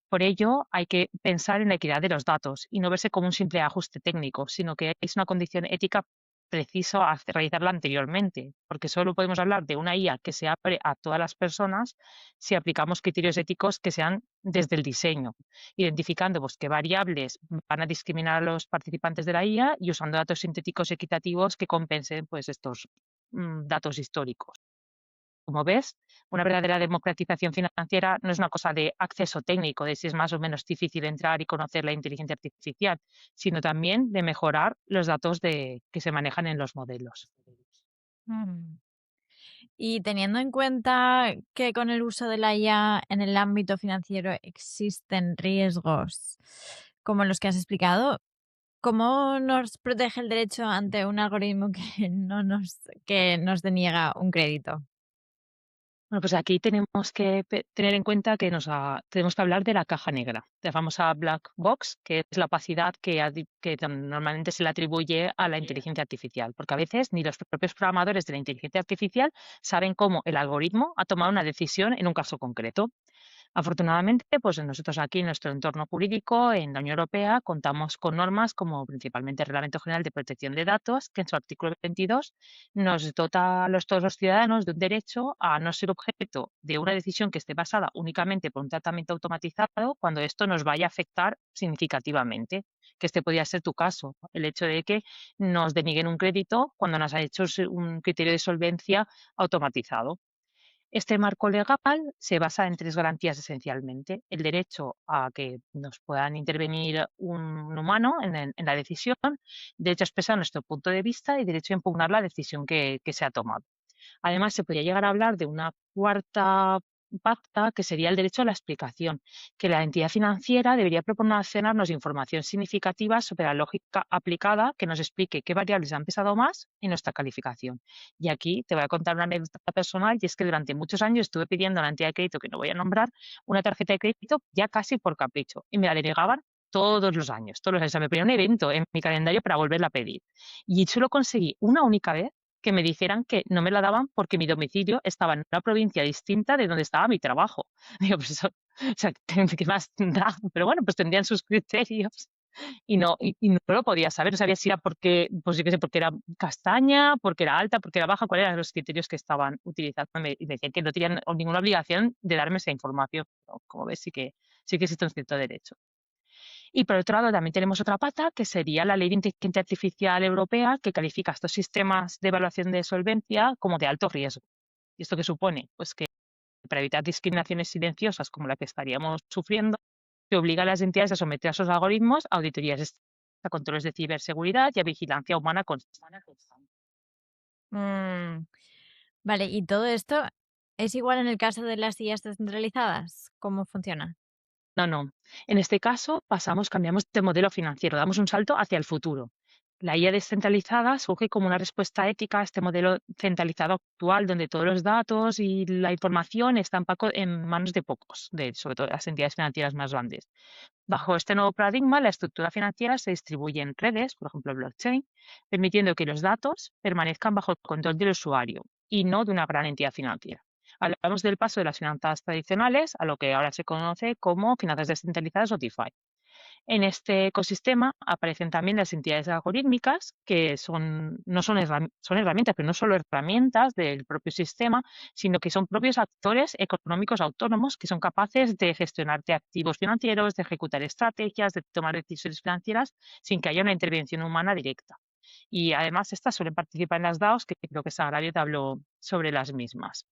Por ello, hay que pensar en la equidad de los datos y no verse como un simple ajuste técnico, sino que es una condición ética preciso realizarla anteriormente, porque solo podemos hablar de una IA que se abre a todas las personas si aplicamos criterios éticos que sean desde el diseño, identificando pues, qué variables van a discriminar a los participantes de la IA y usando datos sintéticos equitativos que compensen pues, estos datos históricos. Como ves, una verdadera democratización financiera no es una cosa de acceso técnico, de si es más o menos difícil entrar y conocer la inteligencia artificial, sino también de mejorar los datos que se manejan en los modelos. mm. Y teniendo en cuenta que con el uso de la IA en el ámbito financiero existen riesgos como los que has explicado, ¿cómo nos protege el derecho ante un algoritmo que que nos deniega un crédito? Bueno, pues aquí tenemos que tener en cuenta que tenemos que hablar de la caja negra, de la famosa black box, que es la opacidad que normalmente se le atribuye a la inteligencia artificial, porque a veces ni los propios programadores de la inteligencia artificial saben cómo el algoritmo ha tomado una decisión en un caso concreto. Afortunadamente, pues nosotros aquí en nuestro entorno jurídico, en la Unión Europea, contamos con normas como principalmente el Reglamento General de Protección de Datos, que en su artículo 22 nos dota a todos los ciudadanos de un derecho a no ser objeto de una decisión que esté basada únicamente por un tratamiento automatizado cuando esto nos vaya a afectar significativamente, que este podría ser tu caso, el hecho de que nos deneguen un crédito cuando nos ha hecho un criterio de solvencia automatizado. Este marco legal se basa en tres garantías esencialmente: el derecho a que nos puedan intervenir un humano en la decisión, derecho a expresar nuestro punto de vista y derecho a impugnar la decisión que se ha tomado. Además, se podría llegar a hablar de una cuarta pacta, que sería el derecho a la explicación, que la entidad financiera debería proporcionarnos información significativa sobre la lógica aplicada que nos explique qué variables han pesado más en nuestra calificación. Y aquí te voy a contar una anécdota personal, y es que durante muchos años estuve pidiendo a una entidad de crédito, que no voy a nombrar, una tarjeta de crédito ya casi por capricho, y me la denegaban todos los años, todos los años. O sea, me ponía un evento en mi calendario para volverla a pedir. Y solo conseguí una única vez que me dijeran que no me la daban porque mi domicilio estaba en una provincia distinta de donde estaba mi trabajo. Digo, pues eso, o sea, ¿qué más da? Pero bueno, pues tendrían sus criterios y no lo podía saber. No sabía si era porque, pues yo qué sé, porque era castaña, porque era alta, porque era baja, cuáles eran los criterios que estaban utilizando. Y me decían que no tenían ninguna obligación de darme esa información. Pero como ves, sí que existe un cierto derecho. Y por otro lado, también tenemos otra pata, que sería la Ley de Inteligencia Artificial Europea, que califica estos sistemas de evaluación de solvencia como de alto riesgo. ¿Y esto qué supone? Pues que para evitar discriminaciones silenciosas como la que estaríamos sufriendo, se obliga a las entidades a someter a sus algoritmos a auditorías, a controles de ciberseguridad y a vigilancia humana constante. Mm, vale, ¿y todo esto es igual en el caso de las IAs descentralizadas? ¿Cómo funciona? No. En este caso, cambiamos de modelo financiero, damos un salto hacia el futuro. La IA descentralizada surge como una respuesta ética a este modelo centralizado actual, donde todos los datos y la información están en manos de pocos, sobre todo las entidades financieras más grandes. Bajo este nuevo paradigma, la estructura financiera se distribuye en redes, por ejemplo blockchain, permitiendo que los datos permanezcan bajo el control del usuario y no de una gran entidad financiera. Hablamos del paso de las finanzas tradicionales a lo que ahora se conoce como finanzas descentralizadas o DeFi. En este ecosistema aparecen también las entidades algorítmicas, que no son herramientas, pero no solo herramientas del propio sistema, sino que son propios actores económicos autónomos que son capaces de gestionar de activos financieros, de ejecutar estrategias, de tomar decisiones financieras sin que haya una intervención humana directa. Y además estas suelen participar en las DAOs, que creo que Sagrario te habló sobre las mismas.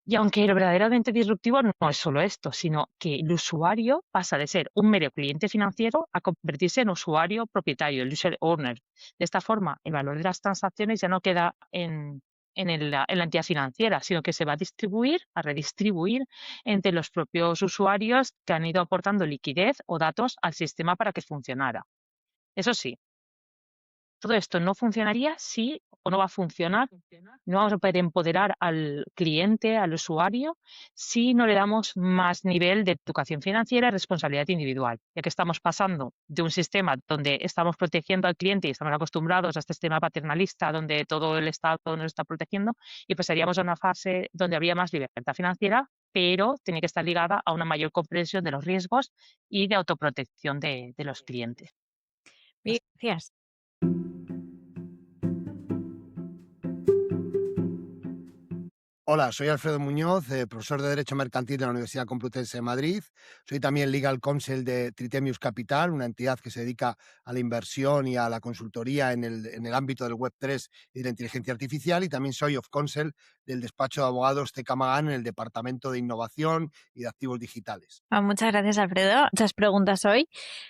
Y aunque lo verdaderamente disruptivo no es solo esto, sino que el usuario pasa de ser un mero cliente financiero a convertirse en usuario propietario, el user owner. De esta forma, el valor de las transacciones ya no queda en la entidad financiera, sino que se va a redistribuir entre los propios usuarios que han ido aportando liquidez o datos al sistema para que funcionara. Eso sí, todo esto no funcionaría si, o no va a funcionar, no vamos a poder empoderar al cliente, al usuario, si no le damos más nivel de educación financiera y responsabilidad individual, ya que estamos pasando de un sistema donde estamos protegiendo al cliente y estamos acostumbrados a este sistema paternalista donde todo el Estado nos está protegiendo, y pasaríamos a una fase donde habría más libertad financiera, pero tiene que estar ligada a una mayor comprensión de los riesgos y de autoprotección de los clientes. Gracias. Hola, soy Alfredo Muñoz, profesor de Derecho Mercantil de la Universidad Complutense de Madrid. Soy también Legal Counsel de Tritemius Capital, una entidad que se dedica a la inversión y a la consultoría en el ámbito del Web3 y de la inteligencia artificial. Y también soy of counsel del despacho de abogados TK Magan en el Departamento de Innovación y de Activos Digitales. Muchas gracias, Alfredo. Muchas preguntas hoy.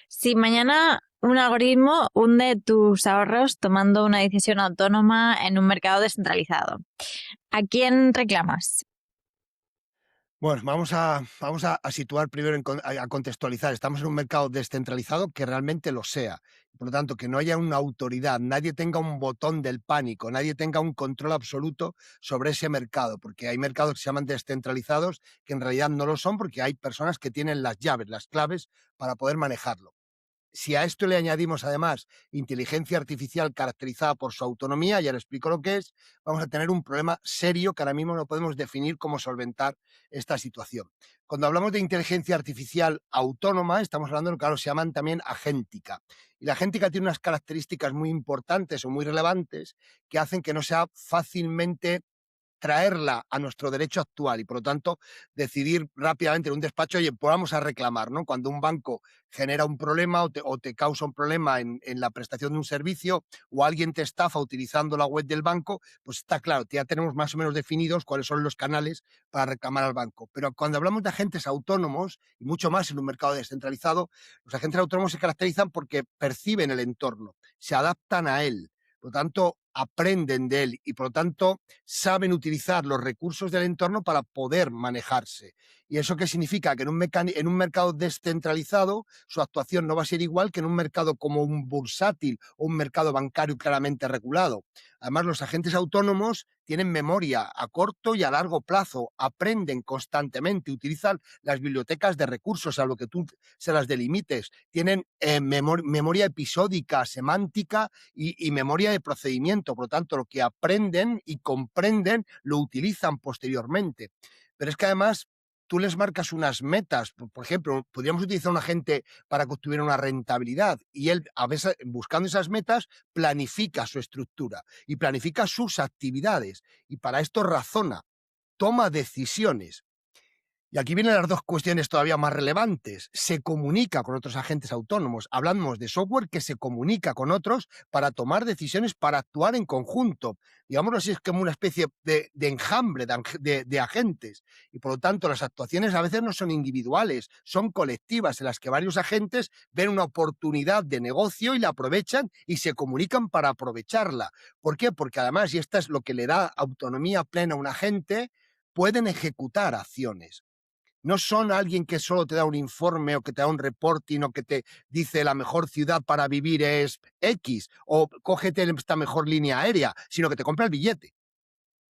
Si mañana un algoritmo hunde tus ahorros tomando una decisión autónoma en un mercado descentralizado, ¿a quién reclamas? Bueno, vamos a situar primero, a contextualizar. Estamos en un mercado descentralizado que realmente lo sea. Por lo tanto, que no haya una autoridad, nadie tenga un botón del pánico, nadie tenga un control absoluto sobre ese mercado, porque hay mercados que se llaman descentralizados que en realidad no lo son porque hay personas que tienen las llaves, las claves para poder manejarlo. Si a esto le añadimos además inteligencia artificial caracterizada por su autonomía, ya le explico lo que es, vamos a tener un problema serio que ahora mismo no podemos definir cómo solventar esta situación. Cuando hablamos de inteligencia artificial autónoma, estamos hablando de lo que ahora se llaman también agéntica. Y la agéntica tiene unas características muy importantes o muy relevantes que hacen que no sea fácilmente traerla a nuestro derecho actual y, por lo tanto, decidir rápidamente en un despacho, oye, pues vamos a reclamar, ¿no? Cuando un banco genera un problema o te causa un problema en la prestación de un servicio o alguien te estafa utilizando la web del banco, pues está claro, ya tenemos más o menos definidos cuáles son los canales para reclamar al banco. Pero cuando hablamos de agentes autónomos, y mucho más en un mercado descentralizado, los agentes autónomos se caracterizan porque perciben el entorno, se adaptan a él. Por lo tanto, aprenden de él y por lo tanto saben utilizar los recursos del entorno para poder manejarse. ¿Y eso qué significa? Que en un mercado descentralizado su actuación no va a ser igual que en un mercado como un bursátil o un mercado bancario claramente regulado. Además, los agentes autónomos tienen memoria a corto y a largo plazo, aprenden constantemente, utilizan las bibliotecas de recursos a lo que tú se las delimites, tienen memoria episódica, semántica y memoria de procedimiento. Por lo tanto, lo que aprenden y comprenden lo utilizan posteriormente. Pero es que además tú les marcas unas metas. Por ejemplo, podríamos utilizar un agente para que obtuviera una rentabilidad y él, a veces, buscando esas metas, planifica su estructura y planifica sus actividades y para esto razona, toma decisiones. Y aquí vienen las dos cuestiones todavía más relevantes. Se comunica con otros agentes autónomos. Hablamos de software que se comunica con otros para tomar decisiones, para actuar en conjunto. Digámoslo así, es como una especie de enjambre de agentes. Y por lo tanto, las actuaciones a veces no son individuales, son colectivas, en las que varios agentes ven una oportunidad de negocio y la aprovechan y se comunican para aprovecharla. ¿Por qué? Porque además, y esto es lo que le da autonomía plena a un agente, pueden ejecutar acciones. No son alguien que solo te da un informe o que te da un reporting o que te dice la mejor ciudad para vivir es X o cógete esta mejor línea aérea, sino que te compra el billete,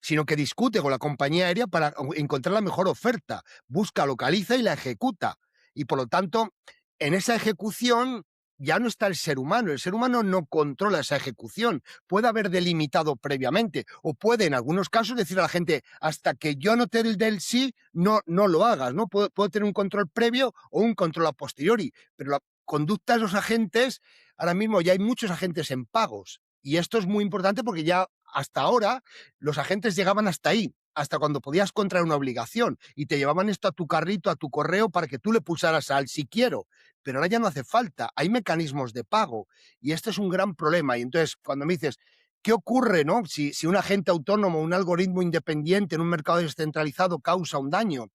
sino que discute con la compañía aérea para encontrar la mejor oferta, busca, localiza y la ejecuta. Y por lo tanto, en esa ejecución ya no está el ser humano no controla esa ejecución, puede haber delimitado previamente o puede en algunos casos decir a la gente hasta que yo no te dé el sí, no lo hagas, ¿no? Puede tener un control previo o un control a posteriori, pero la conducta de los agentes, ahora mismo ya hay muchos agentes en pagos y esto es muy importante porque ya hasta ahora los agentes llegaban hasta ahí, hasta cuando podías contraer una obligación y te llevaban esto a tu carrito, a tu correo para que tú le pulsaras al si quiero, pero ahora ya no hace falta, hay mecanismos de pago y este es un gran problema. Y entonces cuando me dices, ¿qué ocurre, no? Si un agente autónomo, un algoritmo independiente en un mercado descentralizado causa un daño,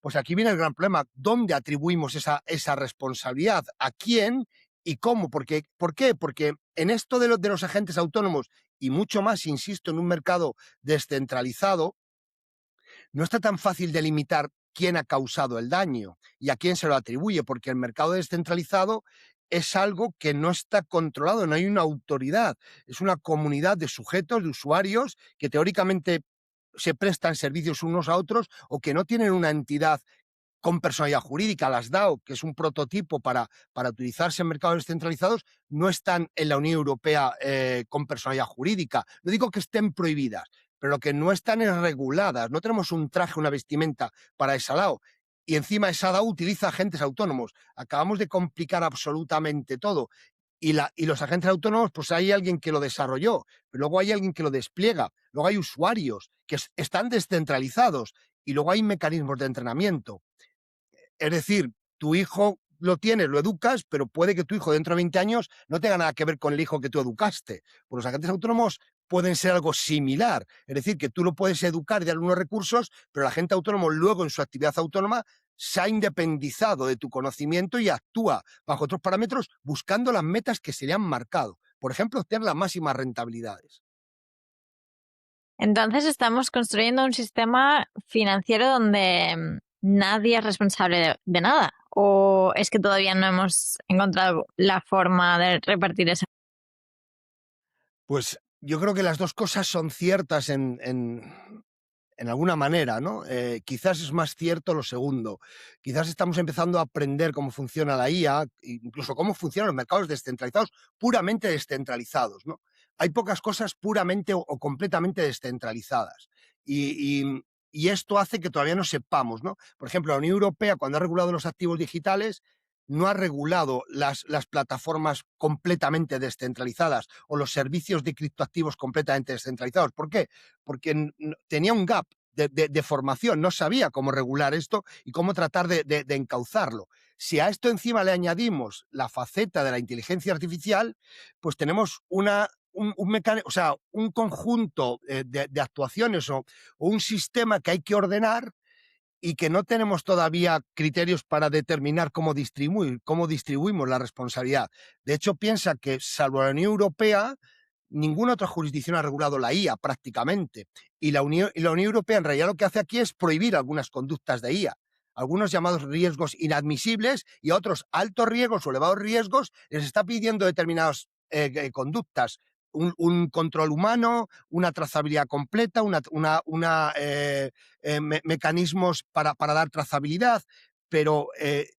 pues aquí viene el gran problema, ¿dónde atribuimos esa responsabilidad? ¿A quién y cómo? ¿Por qué? Porque en esto de los agentes autónomos y mucho más, insisto, en un mercado descentralizado, no está tan fácil delimitar quién ha causado el daño y a quién se lo atribuye, porque el mercado descentralizado es algo que no está controlado, no hay una autoridad, es una comunidad de sujetos, de usuarios que teóricamente se prestan servicios unos a otros o que no tienen una entidad con personalidad jurídica. Las DAO, que es un prototipo para utilizarse en mercados descentralizados, no están en la Unión Europea con personalidad jurídica. No digo que estén prohibidas, pero lo que no están es reguladas. No tenemos un traje, una vestimenta para esa DAO. Y encima esa DAO utiliza agentes autónomos. Acabamos de complicar absolutamente todo. Y los agentes autónomos, pues hay alguien que lo desarrolló, pero luego hay alguien que lo despliega, luego hay usuarios que están descentralizados y luego hay mecanismos de entrenamiento. Es decir, tu hijo lo tienes, lo educas, pero puede que tu hijo dentro de 20 años no tenga nada que ver con el hijo que tú educaste. Pues los agentes autónomos pueden ser algo similar. Es decir, que tú lo puedes educar y darle unos recursos, pero el agente autónomo luego en su actividad autónoma se ha independizado de tu conocimiento y actúa bajo otros parámetros buscando las metas que se le han marcado. Por ejemplo, obtener las máximas rentabilidades. Entonces estamos construyendo un sistema financiero donde nadie es responsable de nada. ¿O es que todavía no hemos encontrado la forma de repartir esa? Pues yo creo que las dos cosas son ciertas en alguna manera, ¿no? Quizás es más cierto lo segundo. Quizás estamos empezando a aprender cómo funciona la IA, incluso cómo funcionan los mercados descentralizados, puramente descentralizados, ¿no? Hay pocas cosas puramente o completamente descentralizadas. Y esto hace que todavía no sepamos, ¿no? Por ejemplo, la Unión Europea, cuando ha regulado los activos digitales, no ha regulado las plataformas completamente descentralizadas o los servicios de criptoactivos completamente descentralizados. ¿Por qué? Porque tenía un gap de formación, no sabía cómo regular esto y cómo tratar de encauzarlo. Si a esto encima le añadimos la faceta de la inteligencia artificial, pues tenemos un conjunto de actuaciones o un sistema que hay que ordenar y que no tenemos todavía criterios para determinar cómo distribuimos la responsabilidad. De hecho, piensa que, salvo la Unión Europea, ninguna otra jurisdicción ha regulado la IA prácticamente. Y la Unión Europea en realidad lo que hace aquí es prohibir algunas conductas de IA. Algunos llamados riesgos inadmisibles y a otros altos riesgos o elevados riesgos les está pidiendo determinadas conductas. Un control humano, una trazabilidad completa, mecanismos para dar trazabilidad. Pero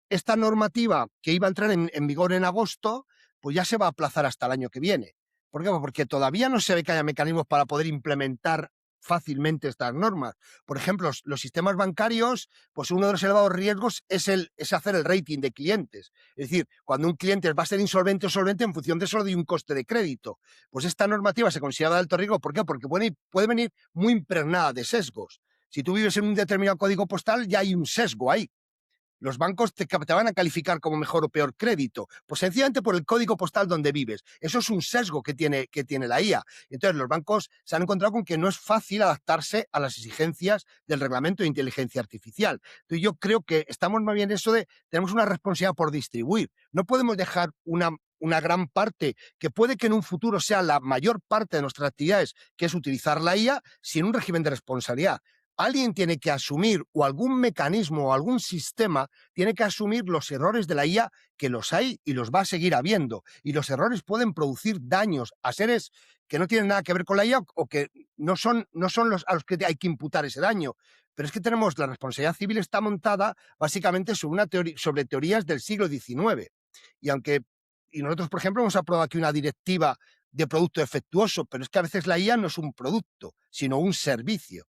esta normativa que iba a entrar en vigor en agosto, pues ya se va a aplazar hasta el año que viene. ¿Por qué? Porque todavía no se ve que haya mecanismos para poder implementar fácilmente estas normas. Por ejemplo, los sistemas bancarios, pues uno de los elevados riesgos es hacer el rating de clientes. Es decir, cuando un cliente va a ser insolvente o solvente en función de solo de un coste de crédito. Pues esta normativa se considera de alto riesgo. ¿Por qué? Porque puede venir muy impregnada de sesgos. Si tú vives en un determinado código postal, ya hay un sesgo ahí. Los bancos te van a calificar como mejor o peor crédito, pues sencillamente por el código postal donde vives. Eso es un sesgo que tiene la IA. Entonces, los bancos se han encontrado con que no es fácil adaptarse a las exigencias del reglamento de inteligencia artificial. Entonces, yo creo que estamos más bien en eso de tenemos una responsabilidad por distribuir. No podemos dejar una gran parte, que puede que en un futuro sea la mayor parte de nuestras actividades, que es utilizar la IA, sin un régimen de responsabilidad. Alguien tiene que asumir, o algún mecanismo o algún sistema tiene que asumir los errores de la IA, que los hay y los va a seguir habiendo. Y los errores pueden producir daños a seres que no tienen nada que ver con la IA o que no son los a los que hay que imputar ese daño. Pero es que la responsabilidad civil está montada básicamente sobre teorías del siglo XIX. Y nosotros, por ejemplo, hemos aprobado aquí una directiva de producto defectuoso, pero es que a veces la IA no es un producto, sino un servicio.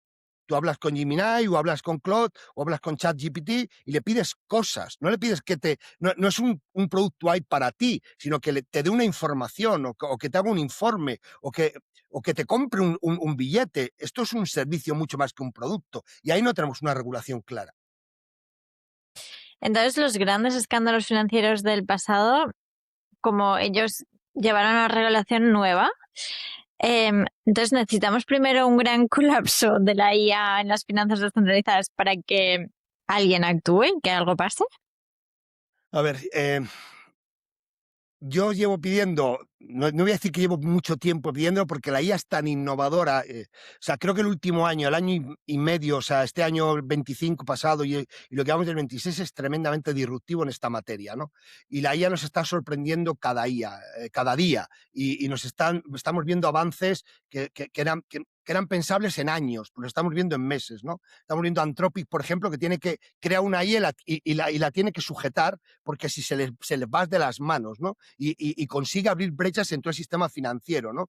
Tú hablas con Gemini o hablas con Claude o hablas con ChatGPT y le pides cosas. No le pides no es un producto ahí para ti, sino que te dé una información o que te haga un informe o que te compre un billete. Esto es un servicio mucho más que un producto. Y ahí no tenemos una regulación clara. Entonces, los grandes escándalos financieros del pasado, como ellos llevaron a una regulación nueva, entonces necesitamos primero un gran colapso de la IA en las finanzas descentralizadas para que alguien actúe, que algo pase. A ver, yo llevo pidiendo, no voy a decir que llevo mucho tiempo pidiendo porque la IA es tan innovadora. O sea, creo que el último año, el año y medio, o sea, este año 25 pasado y lo que vamos del 26 es tremendamente disruptivo en esta materia, ¿no? Y la IA nos está sorprendiendo cada día y estamos viendo avances que eran pensables en años, pues lo estamos viendo en meses, ¿no? Estamos viendo Anthropic, por ejemplo, que crea una IA y la tiene que sujetar porque si se les va de las manos, ¿no? Y consigue abrir brechas en todo el sistema financiero, ¿no? O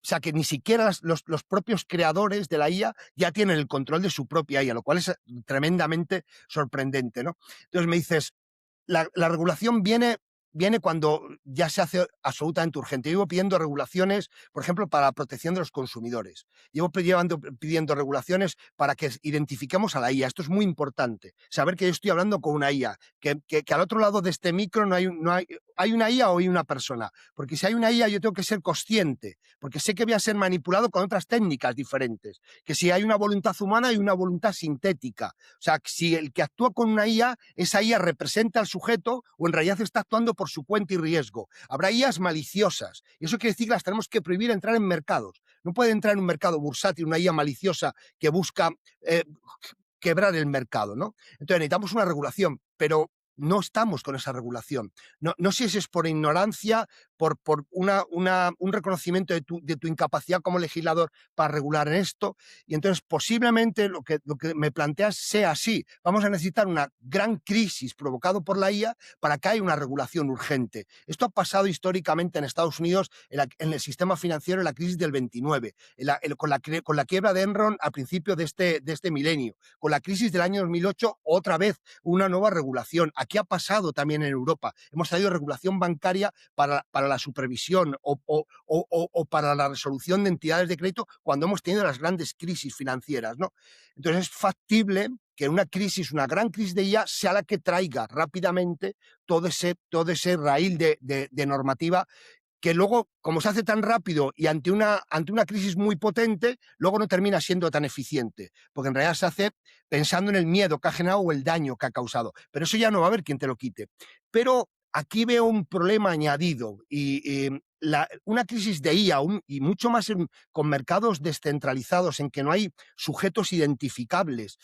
sea, que ni siquiera los propios creadores de la IA ya tienen el control de su propia IA, lo cual es tremendamente sorprendente, ¿no? Entonces me dices, la regulación viene cuando ya se hace absolutamente urgente. Yo llevo pidiendo regulaciones, por ejemplo, para la protección de los consumidores. Llevo pidiendo regulaciones para que identifiquemos a la IA. Esto es muy importante. Saber que yo estoy hablando con una IA, que al otro lado de este micro hay una IA o hay una persona. Porque si hay una IA yo tengo que ser consciente, porque sé que voy a ser manipulado con otras técnicas diferentes. Que si hay una voluntad humana hay una voluntad sintética. O sea, si el que actúa con una IA, esa IA representa al sujeto o en realidad está actuando por su cuenta y riesgo. Habrá IAs maliciosas. Y eso quiere decir que las tenemos que prohibir entrar en mercados. No puede entrar en un mercado bursátil una IA maliciosa que busca quebrar el mercado, ¿no? Entonces necesitamos una regulación, pero no estamos con esa regulación. No sé si es por ignorancia, por un reconocimiento de tu incapacidad como legislador para regular en esto, y entonces posiblemente lo que me planteas sea así. Vamos a necesitar una gran crisis provocada por la IA para que haya una regulación urgente. Esto ha pasado históricamente en Estados Unidos en el sistema financiero en la crisis del 29, con la quiebra de Enron al principio de este milenio, con la crisis del año 2008, otra vez una nueva regulación. Aquí ha pasado también en Europa. Hemos traído regulación bancaria para la supervisión o para la resolución de entidades de crédito cuando hemos tenido las grandes crisis financieras, ¿no? Entonces es factible que una gran crisis de IA sea la que traiga rápidamente todo ese raíl de normativa que luego, como se hace tan rápido y ante una crisis muy potente, luego no termina siendo tan eficiente, porque en realidad se hace pensando en el miedo que ha generado o el daño que ha causado. Pero eso ya no va a haber quien te lo quite. Pero aquí veo un problema añadido y una crisis de IA y mucho más con mercados descentralizados en que no hay sujetos identificables,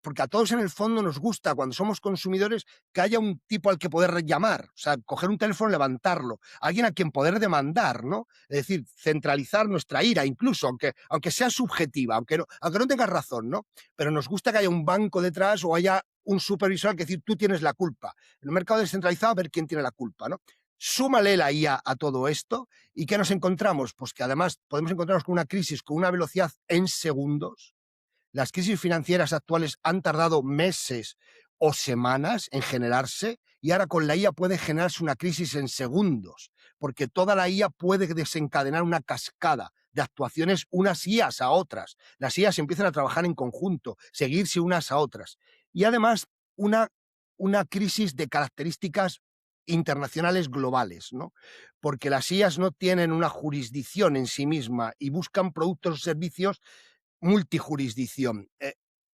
porque a todos en el fondo nos gusta, cuando somos consumidores, que haya un tipo al que poder llamar, o sea, coger un teléfono, levantarlo, alguien a quien poder demandar, ¿no? Es decir, centralizar nuestra ira, incluso, aunque sea subjetiva, aunque no tengas razón, ¿no? Pero nos gusta que haya un banco detrás o haya un supervisor que decir, tú tienes la culpa. En un mercado descentralizado, a ver quién tiene la culpa, ¿no? Súmale la IA a todo esto, ¿y qué nos encontramos? Pues que además podemos encontrarnos con una crisis con una velocidad en segundos. Las crisis financieras actuales han tardado meses o semanas en generarse y ahora con la IA puede generarse una crisis en segundos, porque toda la IA puede desencadenar una cascada de actuaciones unas IAs a otras. Las IAs empiezan a trabajar en conjunto, seguirse unas a otras. Y además una crisis de características internacionales globales, ¿no? Porque las IAs no tienen una jurisdicción en sí misma y buscan productos o servicios multijurisdicción.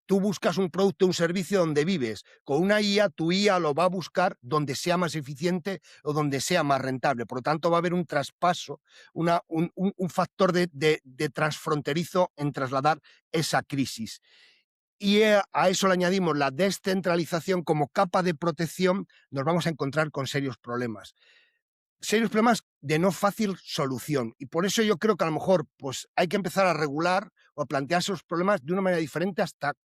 Tú buscas un producto o un servicio donde vives. Con una IA, tu IA lo va a buscar donde sea más eficiente o donde sea más rentable. Por lo tanto, va a haber un traspaso, un factor de transfronterizo en trasladar esa crisis. Y a eso le añadimos la descentralización como capa de protección, nos vamos a encontrar con serios problemas de no fácil solución. Y por eso yo creo que a lo mejor pues, hay que empezar a regular o a plantearse los problemas de una manera diferente hasta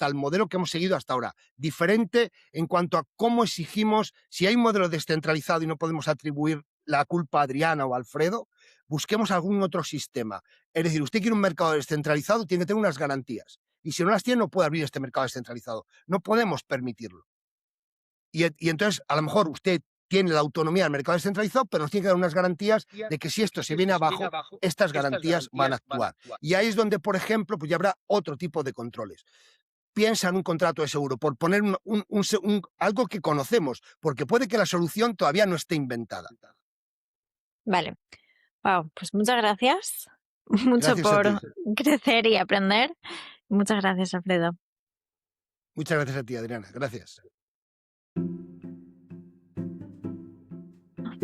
el modelo que hemos seguido hasta ahora. Diferente en cuanto a cómo exigimos, si hay un modelo descentralizado y no podemos atribuir la culpa a Adriana o a Alfredo, busquemos algún otro sistema. Es decir, usted quiere un mercado descentralizado, tiene que tener unas garantías. Y si no las tiene, no puede abrir este mercado descentralizado. No podemos permitirlo. Y entonces, a lo mejor usted tiene la autonomía del mercado descentralizado, pero nos tiene que dar unas garantías de que si esto se viene abajo, estas garantías van a actuar. Y ahí es donde, por ejemplo, pues ya habrá otro tipo de controles. Piensa en un contrato de seguro, por poner algo que conocemos, porque puede que la solución todavía no esté inventada. Vale. Wow, pues muchas gracias. Mucho Gracias a ti. por crecer y aprender. Muchas gracias, Alfredo. Muchas gracias a ti, Adriana. Gracias.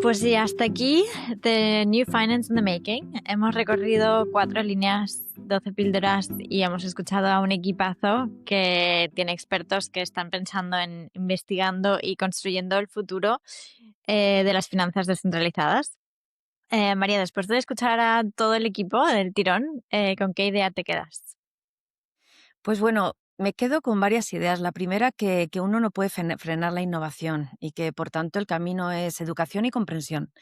Pues sí, hasta aquí The New Finance in the Making. Hemos recorrido 4 líneas, 12 píldoras y hemos escuchado a un equipazo que tiene expertos que están pensando en investigando y construyendo el futuro de las finanzas descentralizadas. María, después de escuchar a todo el equipo del tirón, ¿con qué idea te quedas? Pues bueno, me quedo con varias ideas. La primera, que uno no puede frenar la innovación y que por tanto el camino es educación y comprensión.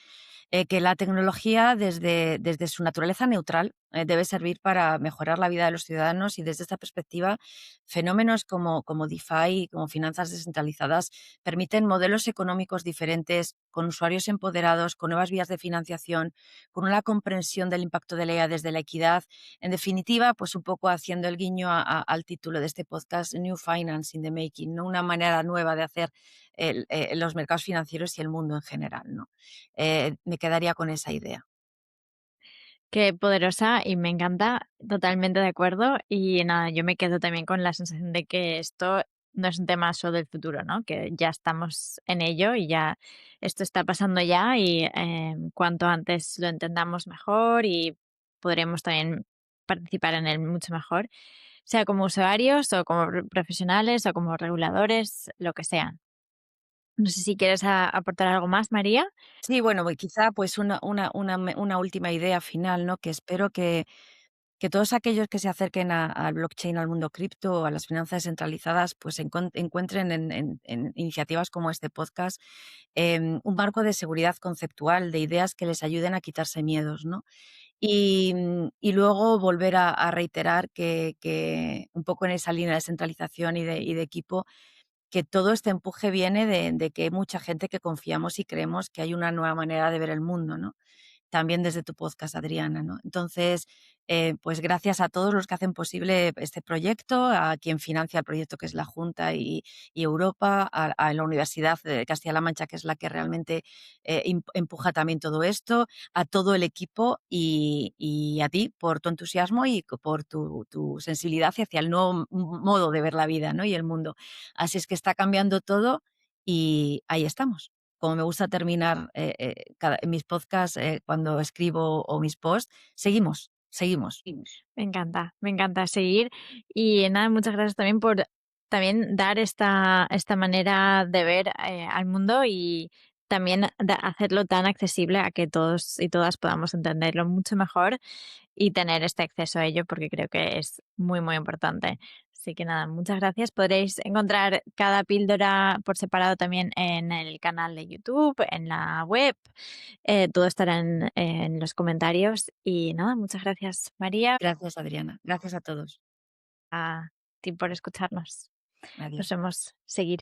Que la tecnología desde su naturaleza neutral debe servir para mejorar la vida de los ciudadanos y desde esta perspectiva fenómenos como DeFi, como finanzas descentralizadas, permiten modelos económicos diferentes, con usuarios empoderados, con nuevas vías de financiación, con una comprensión del impacto de la IA desde la equidad. En definitiva, pues un poco haciendo el guiño al título de este podcast, New Finance in the Making, ¿no? Una manera nueva de hacer los mercados financieros y el mundo en general, ¿no? Me quedaría con esa idea. Qué poderosa y me encanta, totalmente de acuerdo. Y nada, yo me quedo también con la sensación de que esto no es un tema solo del futuro, ¿no? Que ya estamos en ello y ya esto está pasando ya y cuanto antes lo entendamos mejor y podremos también participar en él mucho mejor, sea como usuarios o como profesionales o como reguladores, lo que sean. No sé si quieres aportar algo más, María. Sí, bueno, y quizá pues una última idea final, ¿no? Que espero que todos aquellos que se acerquen al blockchain, al mundo cripto, a las finanzas centralizadas, pues encuentren en iniciativas como este podcast un marco de seguridad conceptual, de ideas que les ayuden a quitarse miedos, ¿no? Y luego volver a reiterar que un poco en esa línea de descentralización y de equipo, que todo este empuje viene de que hay mucha gente que confiamos y creemos que hay una nueva manera de ver el mundo, ¿no? También desde tu podcast, Adriana, ¿no? Entonces, pues gracias a todos los que hacen posible este proyecto, a quien financia el proyecto, que es la Junta y Europa, a la Universidad de Castilla-La Mancha, que es la que realmente empuja también todo esto, a todo el equipo y a ti por tu entusiasmo y por tu sensibilidad hacia el nuevo modo de ver la vida, ¿no? Y el mundo. Así es que está cambiando todo y ahí estamos, como me gusta terminar mis podcasts cuando escribo o mis posts, seguimos. Me encanta seguir. Y nada, muchas gracias también por también dar esta manera de ver al mundo y también hacerlo tan accesible a que todos y todas podamos entenderlo mucho mejor y tener este acceso a ello, porque creo que es muy, muy importante. Así que nada, muchas gracias. Podréis encontrar cada píldora por separado también en el canal de YouTube, en la web. Todo estará en los comentarios. Y nada, muchas gracias, María, Gracias, Adriana. Gracias a todos. a ti por escucharnos. Nos Adiós. vemos seguir.